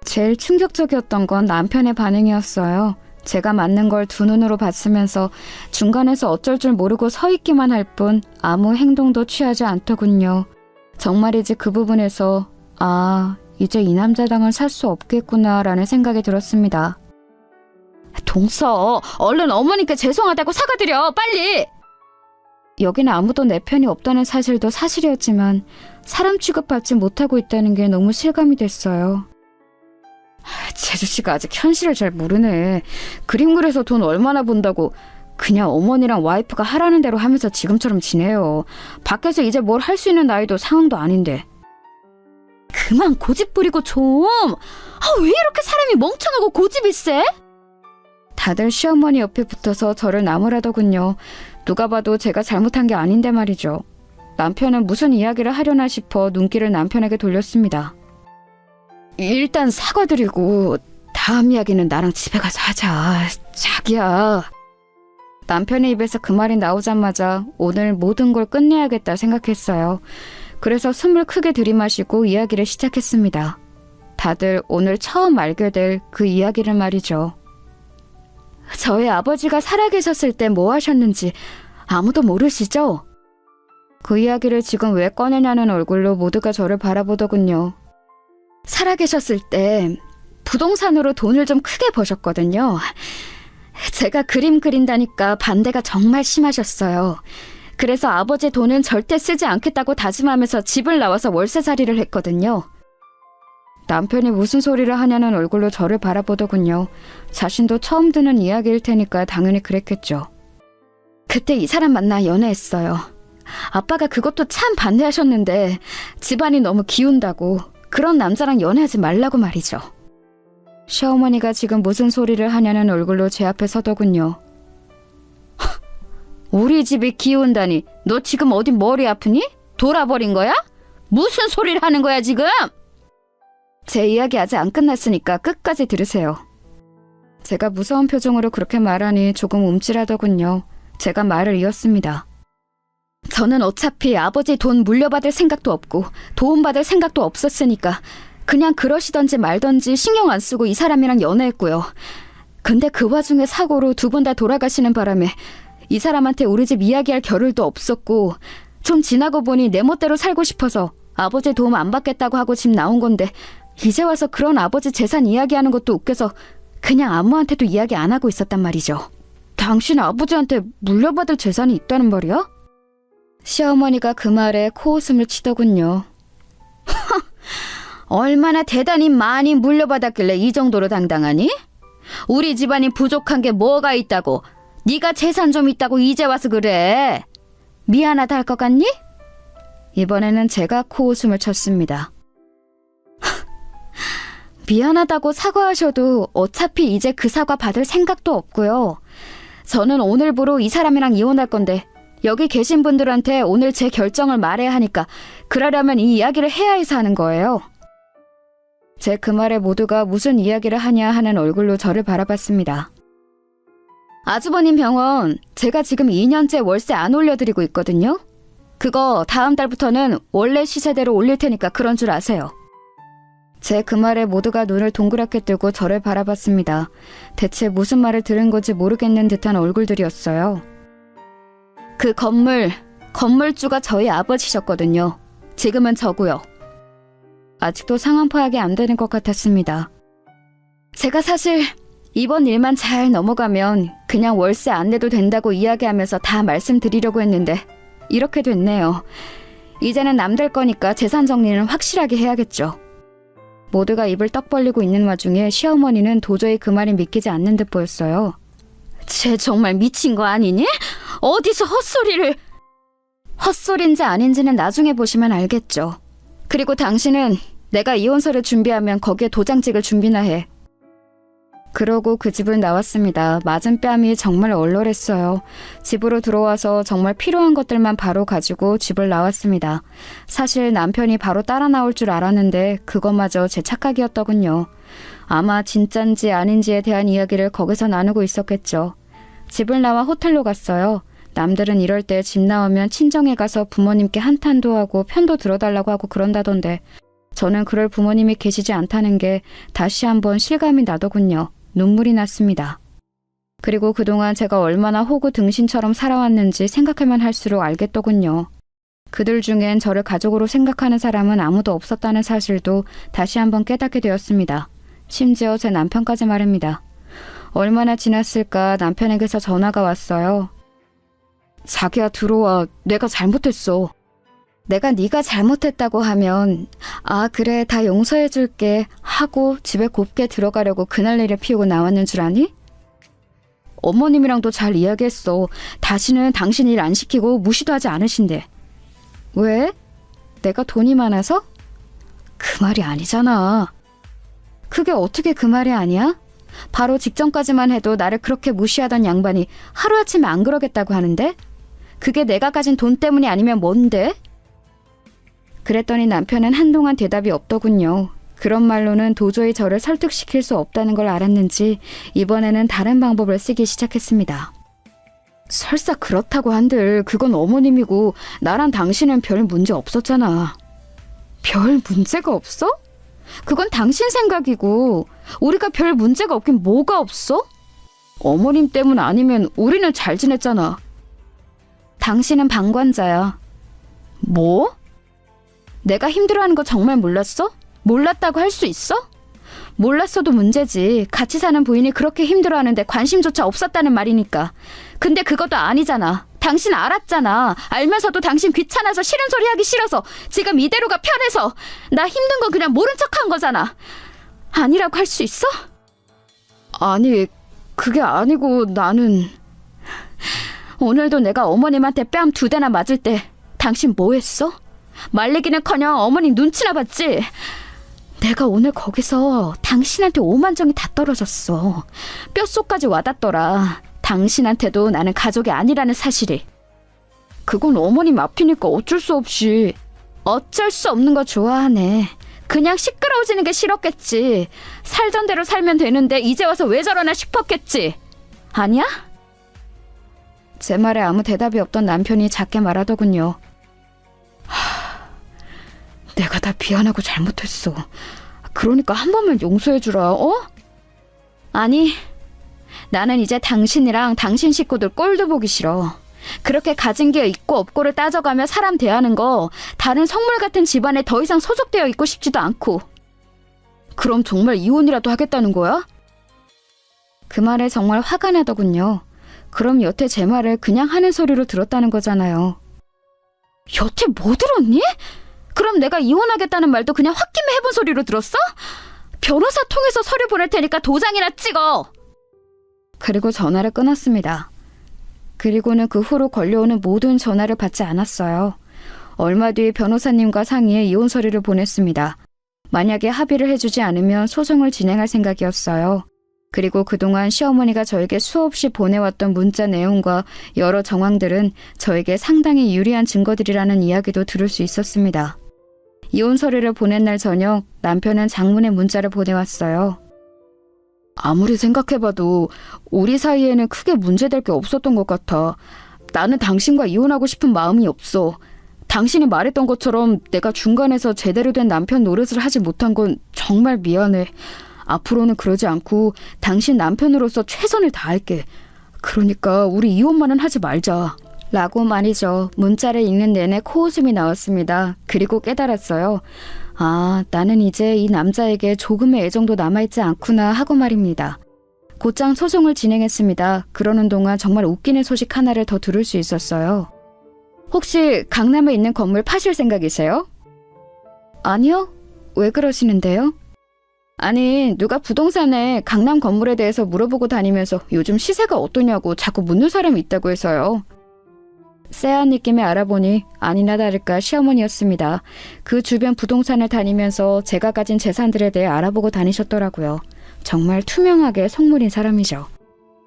제일 충격적이었던 건 남편의 반응이었어요. 제가 맞는 걸 두 눈으로 봤으면서 중간에서 어쩔 줄 모르고 서 있기만 할 뿐 아무 행동도 취하지 않더군요. 정말이지 그 부분에서 이제 이 남자당을 살 수 없겠구나라는 생각이 들었습니다. 동서, 얼른 어머니께 죄송하다고 사과드려, 빨리! 여기는 아무도 내 편이 없다는 사실도 사실이었지만 사람 취급받지 못하고 있다는 게 너무 실감이 됐어요. 제주씨가 아직 현실을 잘 모르네. 그림 그려서 돈 얼마나 번다고 그냥 어머니랑 와이프가 하라는 대로 하면서 지금처럼 지내요. 밖에서 이제 뭘 할 수 있는 나이도 상황도 아닌데. 그만 고집 부리고 좀. 왜 이렇게 사람이 멍청하고 고집이 세? 다들 시어머니 옆에 붙어서 저를 나무라더군요. 누가 봐도 제가 잘못한 게 아닌데 말이죠. 남편은 무슨 이야기를 하려나 싶어 눈길을 남편에게 돌렸습니다. 일단 사과드리고 다음 이야기는 나랑 집에 가서 하자. 자기야. 남편의 입에서 그 말이 나오자마자 오늘 모든 걸 끝내야겠다 생각했어요. 그래서 숨을 크게 들이마시고 이야기를 시작했습니다. 다들 오늘 처음 알게 될 그 이야기를 말이죠. 저희 아버지가 살아계셨을 때 뭐 하셨는지 아무도 모르시죠? 그 이야기를 지금 왜 꺼내냐는 얼굴로 모두가 저를 바라보더군요. 살아계셨을 때 부동산으로 돈을 좀 크게 버셨거든요. 제가 그림 그린다니까 반대가 정말 심하셨어요. 그래서 아버지 돈은 절대 쓰지 않겠다고 다짐하면서 집을 나와서 월세살이를 했거든요. 남편이 무슨 소리를 하냐는 얼굴로 저를 바라보더군요. 자신도 처음 듣는 이야기일 테니까 당연히 그랬겠죠. 그때 이 사람 만나 연애했어요. 아빠가 그것도 참 반대하셨는데 집안이 너무 기운다고 그런 남자랑 연애하지 말라고 말이죠. 시어머니가 지금 무슨 소리를 하냐는 얼굴로 제 앞에 서더군요. 우리 집이 기운다니 너 지금 어디 머리 아프니? 돌아버린 거야? 무슨 소리를 하는 거야 지금? 제 이야기 아직 안 끝났으니까 끝까지 들으세요. 제가 무서운 표정으로 그렇게 말하니 조금 움찔하더군요. 제가 말을 이었습니다. 저는 어차피 아버지 돈 물려받을 생각도 없고 도움받을 생각도 없었으니까 그냥 그러시던지 말던지 신경 안 쓰고 이 사람이랑 연애했고요. 근데 그 와중에 사고로 두 분 다 돌아가시는 바람에 이 사람한테 우리 집 이야기할 겨를도 없었고 좀 지나고 보니 내 멋대로 살고 싶어서 아버지 도움 안 받겠다고 하고 집 나온 건데 이제 와서 그런 아버지 재산 이야기하는 것도 웃겨서 그냥 아무한테도 이야기 안 하고 있었단 말이죠. 당신 아버지한테 물려받을 재산이 있다는 말이야? 시어머니가 그 말에 코웃음을 치더군요. 얼마나 대단히 많이 물려받았길래 이 정도로 당당하니? 우리 집안이 부족한 게 뭐가 있다고? 네가 재산 좀 있다고 이제 와서 그래. 미안하다 할 것 같니? 이번에는 제가 코웃음을 쳤습니다. 미안하다고 사과하셔도 어차피 이제 그 사과 받을 생각도 없고요. 저는 오늘부로 이 사람이랑 이혼할 건데 여기 계신 분들한테 오늘 제 결정을 말해야 하니까 그러려면 이 이야기를 해야 해서 하는 거예요. 제 그 말에 모두가 무슨 이야기를 하냐 하는 얼굴로 저를 바라봤습니다. 아주버님 병원 제가 지금 2년째 월세 안 올려드리고 있거든요. 그거 다음 달부터는 원래 시세대로 올릴 테니까 그런 줄 아세요. 제 그 말에 모두가 눈을 동그랗게 뜨고 저를 바라봤습니다. 대체 무슨 말을 들은 건지 모르겠는 듯한 얼굴들이었어요. 그 건물주가 저희 아버지셨거든요. 지금은 저고요. 아직도 상황 파악이 안 되는 것 같았습니다. 제가 사실 이번 일만 잘 넘어가면 그냥 월세 안 내도 된다고 이야기하면서 다 말씀드리려고 했는데 이렇게 됐네요. 이제는 남들 거니까 재산 정리는 확실하게 해야겠죠. 모두가 입을 떡 벌리고 있는 와중에 시어머니는 도저히 그 말이 믿기지 않는 듯 보였어요. 쟤 정말 미친 거 아니니? 어디서 헛소리를... 헛소리인지 아닌지는 나중에 보시면 알겠죠. 그리고 당신은 내가 이혼서를 준비하면 거기에 도장 찍을 준비나 해. 그러고 그 집을 나왔습니다. 맞은 뺨이 정말 얼얼했어요. 집으로 들어와서 정말 필요한 것들만 바로 가지고 집을 나왔습니다. 사실 남편이 바로 따라 나올 줄 알았는데 그것마저 제 착각이었더군요. 아마 진짠지 아닌지에 대한 이야기를 거기서 나누고 있었겠죠. 집을 나와 호텔로 갔어요. 남들은 이럴 때 집 나오면 친정에 가서 부모님께 한탄도 하고 편도 들어달라고 하고 그런다던데 저는 그럴 부모님이 계시지 않다는 게 다시 한번 실감이 나더군요. 눈물이 났습니다. 그리고 그동안 제가 얼마나 호구 등신처럼 살아왔는지 생각하면 할수록 알겠더군요. 그들 중엔 저를 가족으로 생각하는 사람은 아무도 없었다는 사실도 다시 한번 깨닫게 되었습니다. 심지어 제 남편까지 말입니다. 얼마나 지났을까 남편에게서 전화가 왔어요. 자기야 들어와. 내가 잘못했어. 내가 네가 잘못했다고 하면 아 그래 다 용서해줄게 하고 집에 곱게 들어가려고 그날내를 피우고 나왔는 줄 아니? 어머님이랑도 잘 이야기했어. 다시는 당신 일 안 시키고 무시도 하지 않으신대. 왜? 내가 돈이 많아서? 그 말이 아니잖아. 그게 어떻게 그 말이 아니야? 바로 직전까지만 해도 나를 그렇게 무시하던 양반이 하루아침에 안 그러겠다고 하는데? 그게 내가 가진 돈 때문이 아니면 뭔데? 그랬더니 남편은 한동안 대답이 없더군요. 그런 말로는 도저히 저를 설득시킬 수 없다는 걸 알았는지 이번에는 다른 방법을 쓰기 시작했습니다. 설사 그렇다고 한들 그건 어머님이고 나랑 당신은 별 문제 없었잖아. 별 문제가 없어? 그건 당신 생각이고 우리가 별 문제가 없긴 뭐가 없어? 어머님 때문 아니면 우리는 잘 지냈잖아. 당신은 방관자야. 뭐? 내가 힘들어하는 거 정말 몰랐어? 몰랐다고 할 수 있어? 몰랐어도 문제지. 같이 사는 부인이 그렇게 힘들어하는데 관심조차 없었다는 말이니까. 근데 그것도 아니잖아. 당신 알았잖아. 알면서도 당신 귀찮아서 싫은 소리 하기 싫어서 지금 이대로가 편해서 나 힘든 거 그냥 모른 척한 거잖아. 아니라고 할 수 있어? 아니, 그게 아니고 나는... 오늘도 내가 어머님한테 뺨 2대나 맞을 때 당신 뭐 했어? 말리기는커녕 어머니 눈치나 봤지? 내가 오늘 거기서 당신한테 오만정이 다 떨어졌어. 뼛속까지 와닿더라. 당신한테도 나는 가족이 아니라는 사실이. 그건 어머님 앞이니까 어쩔 수 없이. 어쩔 수 없는 거 좋아하네. 그냥 시끄러워지는 게 싫었겠지. 살던 대로 살면 되는데 이제 와서 왜 저러나 싶었겠지. 아니야? 제 말에 아무 대답이 없던 남편이 작게 말하더군요. 내가 다 미안하고 잘못했어. 그러니까 한 번만 용서해주라, 어? 아니, 나는 이제 당신이랑 당신 식구들 꼴도 보기 싫어. 그렇게 가진 게 있고 없고를 따져가며 사람 대하는 거 다른 성물 같은 집안에 더 이상 소속되어 있고 싶지도 않고. 그럼 정말 이혼이라도 하겠다는 거야? 그 말에 정말 화가 나더군요. 그럼 여태 제 말을 그냥 하는 소리로 들었다는 거잖아요. 여태 뭐 들었니? 그럼 내가 이혼하겠다는 말도 그냥 홧김에 해본 소리로 들었어? 변호사 통해서 서류 보낼 테니까 도장이나 찍어! 그리고 전화를 끊었습니다. 그리고는 그 후로 걸려오는 모든 전화를 받지 않았어요. 얼마 뒤 변호사님과 상의해 이혼 서류를 보냈습니다. 만약에 합의를 해주지 않으면 소송을 진행할 생각이었어요. 그리고 그동안 시어머니가 저에게 수없이 보내왔던 문자 내용과 여러 정황들은 저에게 상당히 유리한 증거들이라는 이야기도 들을 수 있었습니다. 이혼 서류를 보낸 날 저녁 남편은 장문의 문자를 보내왔어요. 아무리 생각해봐도 우리 사이에는 크게 문제될 게 없었던 것 같아. 나는 당신과 이혼하고 싶은 마음이 없어. 당신이 말했던 것처럼 내가 중간에서 제대로 된 남편 노릇을 하지 못한 건 정말 미안해. 앞으로는 그러지 않고 당신 남편으로서 최선을 다할게. 그러니까 우리 이혼만은 하지 말자. 라고 말이죠. 문자를 읽는 내내 코웃음이 나왔습니다. 그리고 깨달았어요. 아, 나는 이제 이 남자에게 조금의 애정도 남아있지 않구나 하고 말입니다. 곧장 소송을 진행했습니다. 그러는 동안 정말 웃기는 소식 하나를 더 들을 수 있었어요. 혹시 강남에 있는 건물 파실 생각이세요? 아니요. 왜 그러시는데요? 아니, 누가 부동산에 강남 건물에 대해서 물어보고 다니면서 요즘 시세가 어떠냐고 자꾸 묻는 사람이 있다고 해서요. 쎄한 느낌에 알아보니 아니나 다를까 시어머니였습니다. 그 주변 부동산을 다니면서 제가 가진 재산들에 대해 알아보고 다니셨더라고요. 정말 투명하게 속물인 사람이죠.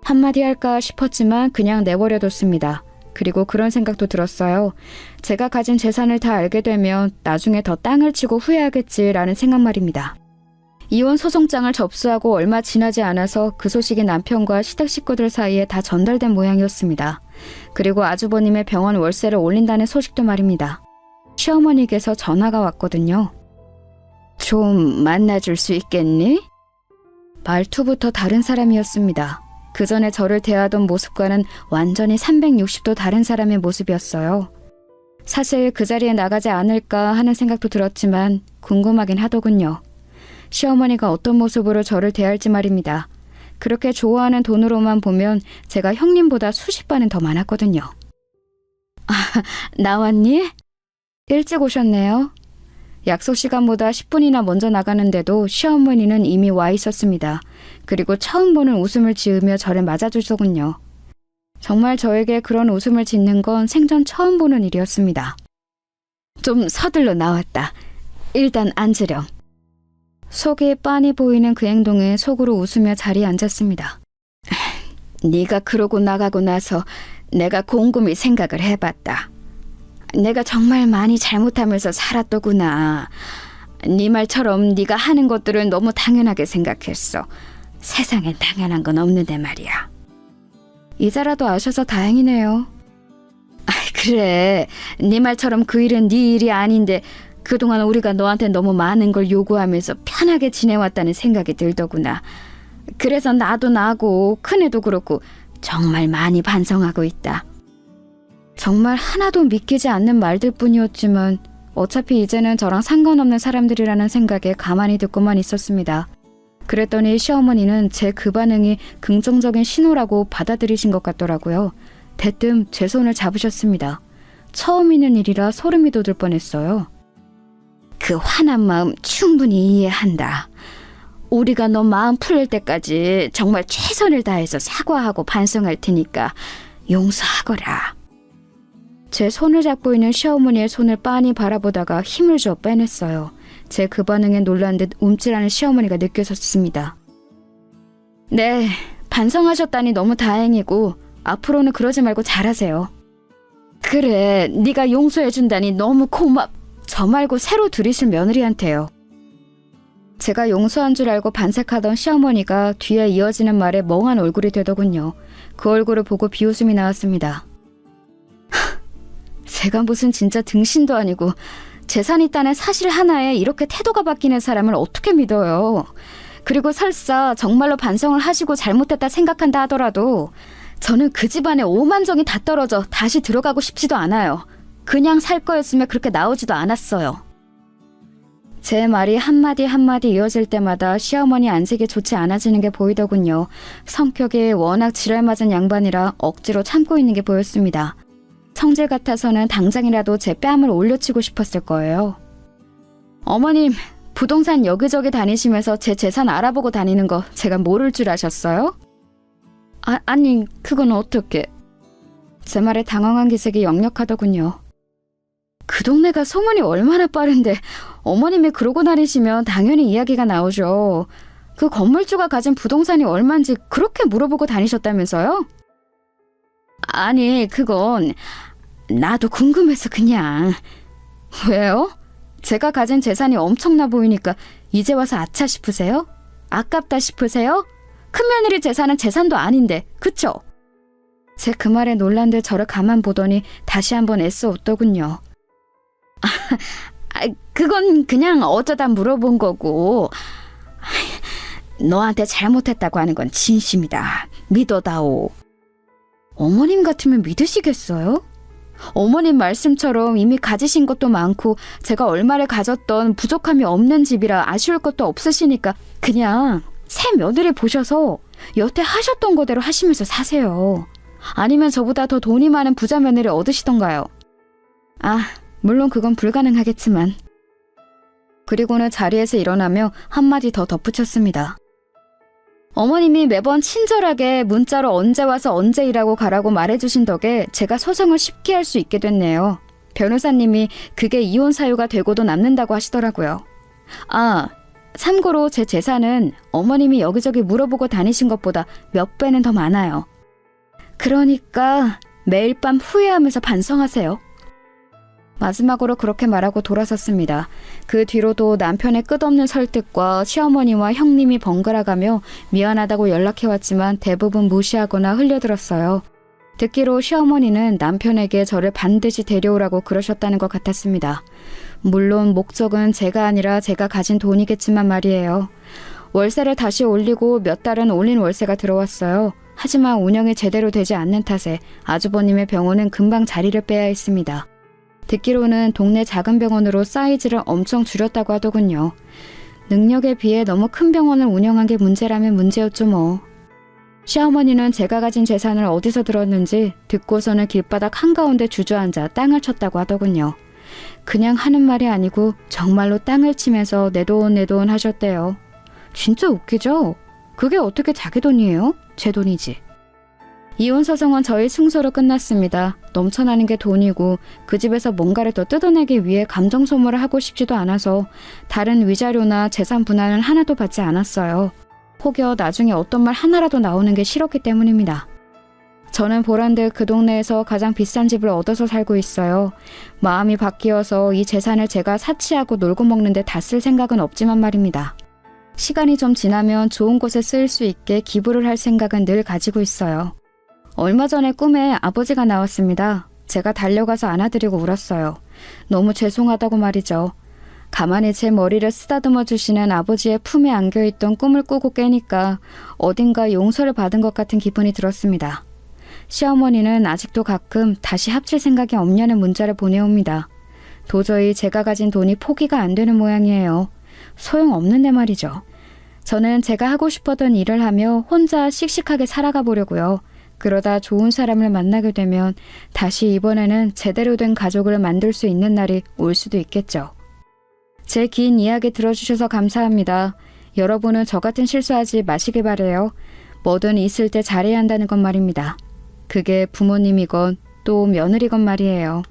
한마디 할까 싶었지만 그냥 내버려뒀습니다. 그리고 그런 생각도 들었어요. 제가 가진 재산을 다 알게 되면 나중에 더 땅을 치고 후회하겠지라는 생각 말입니다. 이혼 소송장을 접수하고 얼마 지나지 않아서 그 소식이 남편과 시댁 식구들 사이에 다 전달된 모양이었습니다. 그리고 아주버님의 병원 월세를 올린다는 소식도 말입니다. 시어머니께서 전화가 왔거든요. 좀 만나줄 수 있겠니? 말투부터 다른 사람이었습니다. 그 전에 저를 대하던 모습과는 완전히 360도 다른 사람의 모습이었어요. 사실 그 자리에 나가지 않을까 하는 생각도 들었지만 궁금하긴 하더군요. 시어머니가 어떤 모습으로 저를 대할지 말입니다. 그렇게 좋아하는 돈으로만 보면 제가 형님보다 수십 반은 더 많았거든요. 아, 나왔니? 일찍 오셨네요. 약속 시간보다 10분이나 먼저 나가는데도 시어머니는 이미 와 있었습니다. 그리고 처음 보는 웃음을 지으며 저를 맞아주더군요. 정말 저에게 그런 웃음을 짓는 건 생전 처음 보는 일이었습니다. 좀 서둘러 나왔다. 일단 앉으렴. 속이 빤히 보이는 그 행동에 속으로 웃으며 자리에 앉았습니다. 네가 그러고 나가고 나서 내가 곰곰이 생각을 해봤다. 내가 정말 많이 잘못하면서 살았더구나. 네 말처럼 네가 하는 것들을 너무 당연하게 생각했어. 세상에 당연한 건 없는데 말이야. 이제라도 아셔서 다행이네요. 그래. 네 말처럼 그 일은 네 일이 아닌데 그동안 우리가 너한테 너무 많은 걸 요구하면서 편하게 지내왔다는 생각이 들더구나. 그래서 나도 나고 큰애도 그렇고 정말 많이 반성하고 있다. 정말 하나도 믿기지 않는 말들 뿐이었지만 어차피 이제는 저랑 상관없는 사람들이라는 생각에 가만히 듣고만 있었습니다. 그랬더니 시어머니는 제 그 반응이 긍정적인 신호라고 받아들이신 것 같더라고요. 대뜸 제 손을 잡으셨습니다. 처음 있는 일이라 소름이 돋을 뻔했어요. 그 화난 마음 충분히 이해한다. 우리가 너 마음 풀릴 때까지 정말 최선을 다해서 사과하고 반성할 테니까 용서하거라. 제 손을 잡고 있는 시어머니의 손을 빤히 바라보다가 힘을 줘 빼냈어요. 제 그 반응에 놀란 듯 움찔하는 시어머니가 느껴졌습니다. 네, 반성하셨다니 너무 다행이고 앞으로는 그러지 말고 잘하세요. 그래, 네가 용서해준다니 너무 저 말고 새로 들이실 며느리한테요. 제가 용서한 줄 알고 반색하던 시어머니가 뒤에 이어지는 말에 멍한 얼굴이 되더군요. 그 얼굴을 보고 비웃음이 나왔습니다. 제가 무슨 진짜 등신도 아니고 재산 있다는 사실 하나에 이렇게 태도가 바뀌는 사람을 어떻게 믿어요. 그리고 설사 정말로 반성을 하시고 잘못했다 생각한다 하더라도 저는 그 집안에 오만정이 다 떨어져 다시 들어가고 싶지도 않아요. 그냥 살 거였으면 그렇게 나오지도 않았어요. 제 말이 한마디 한마디 이어질 때마다 시어머니 안색이 좋지 않아지는 게 보이더군요. 성격이 워낙 지랄맞은 양반이라 억지로 참고 있는 게 보였습니다. 성질 같아서는 당장이라도 제 뺨을 올려치고 싶었을 거예요. 어머님, 부동산 여기저기 다니시면서 제 재산 알아보고 다니는 거 제가 모를 줄 아셨어요? 아니, 그건 어떻게? 제 말에 당황한 기색이 역력하더군요. 그 동네가 소문이 얼마나 빠른데 어머님이 그러고 다니시면 당연히 이야기가 나오죠. 그 건물주가 가진 부동산이 얼만지 그렇게 물어보고 다니셨다면서요? 아니, 그건 나도 궁금해서 그냥. 왜요? 제가 가진 재산이 엄청나 보이니까 이제 와서 아차 싶으세요? 아깝다 싶으세요? 큰며느리 재산은 재산도 아닌데, 그쵸? 제 그 말에 놀란 듯 저를 가만 보더니 다시 한번 애써 웃더군요. 그건 그냥 어쩌다 물어본 거고, 너한테 잘못했다고 하는 건 진심이다. 믿어다오. 어머님 같으면 믿으시겠어요? 어머님 말씀처럼 이미 가지신 것도 많고 제가 얼마를 가졌던 부족함이 없는 집이라 아쉬울 것도 없으시니까 그냥 새 며느리 보셔서 여태 하셨던 거대로 하시면서 사세요. 아니면 저보다 더 돈이 많은 부자 며느리 얻으시던가요. 물론 그건 불가능하겠지만. 그리고는 자리에서 일어나며 한마디 더 덧붙였습니다. 어머님이 매번 친절하게 문자로 언제 와서 언제 일하고 가라고 말해주신 덕에 제가 소송을 쉽게 할 수 있게 됐네요. 변호사님이 그게 이혼 사유가 되고도 남는다고 하시더라고요. 참고로 제 재산은 어머님이 여기저기 물어보고 다니신 것보다 몇 배는 더 많아요. 그러니까 매일 밤 후회하면서 반성하세요. 마지막으로 그렇게 말하고 돌아섰습니다. 그 뒤로도 남편의 끝없는 설득과 시어머니와 형님이 번갈아가며 미안하다고 연락해왔지만 대부분 무시하거나 흘려들었어요. 듣기로 시어머니는 남편에게 저를 반드시 데려오라고 그러셨다는 것 같았습니다. 물론 목적은 제가 아니라 제가 가진 돈이겠지만 말이에요. 월세를 다시 올리고 몇 달은 올린 월세가 들어왔어요. 하지만 운영이 제대로 되지 않는 탓에 아주버님의 병원은 금방 자리를 빼야 했습니다. 듣기로는 동네 작은 병원으로 사이즈를 엄청 줄였다고 하더군요. 능력에 비해 너무 큰 병원을 운영한 게 문제라면 문제였죠 뭐. 시어머니는 제가 가진 재산을 어디서 들었는지 듣고서는 길바닥 한가운데 주저앉아 땅을 쳤다고 하더군요. 그냥 하는 말이 아니고 정말로 땅을 치면서 내 돈 하셨대요. 진짜 웃기죠? 그게 어떻게 자기 돈이에요? 제 돈이지. 이혼 소송은 저희 승소로 끝났습니다. 넘쳐나는 게 돈이고 그 집에서 뭔가를 더 뜯어내기 위해 감정 소모를 하고 싶지도 않아서 다른 위자료나 재산 분할은 하나도 받지 않았어요. 혹여 나중에 어떤 말 하나라도 나오는 게 싫었기 때문입니다. 저는 보란듯 그 동네에서 가장 비싼 집을 얻어서 살고 있어요. 마음이 바뀌어서 이 재산을 제가 사치하고 놀고 먹는데 다 쓸 생각은 없지만 말입니다. 시간이 좀 지나면 좋은 곳에 쓰일 수 있게 기부를 할 생각은 늘 가지고 있어요. 얼마 전에 꿈에 아버지가 나왔습니다. 제가 달려가서 안아드리고 울었어요. 너무 죄송하다고 말이죠. 가만히 제 머리를 쓰다듬어 주시는 아버지의 품에 안겨있던 꿈을 꾸고 깨니까 어딘가 용서를 받은 것 같은 기분이 들었습니다. 시어머니는 아직도 가끔 다시 합칠 생각이 없냐는 문자를 보내옵니다. 도저히 제가 가진 돈이 포기가 안 되는 모양이에요. 소용없는데 말이죠. 저는 제가 하고 싶었던 일을 하며 혼자 씩씩하게 살아가 보려고요. 그러다 좋은 사람을 만나게 되면 다시 이번에는 제대로 된 가족을 만들 수 있는 날이 올 수도 있겠죠. 제 긴 이야기 들어주셔서 감사합니다. 여러분은 저 같은 실수하지 마시길 바래요. 뭐든 있을 때 잘해야 한다는 건 말입니다. 그게 부모님이건 또 며느리건 말이에요.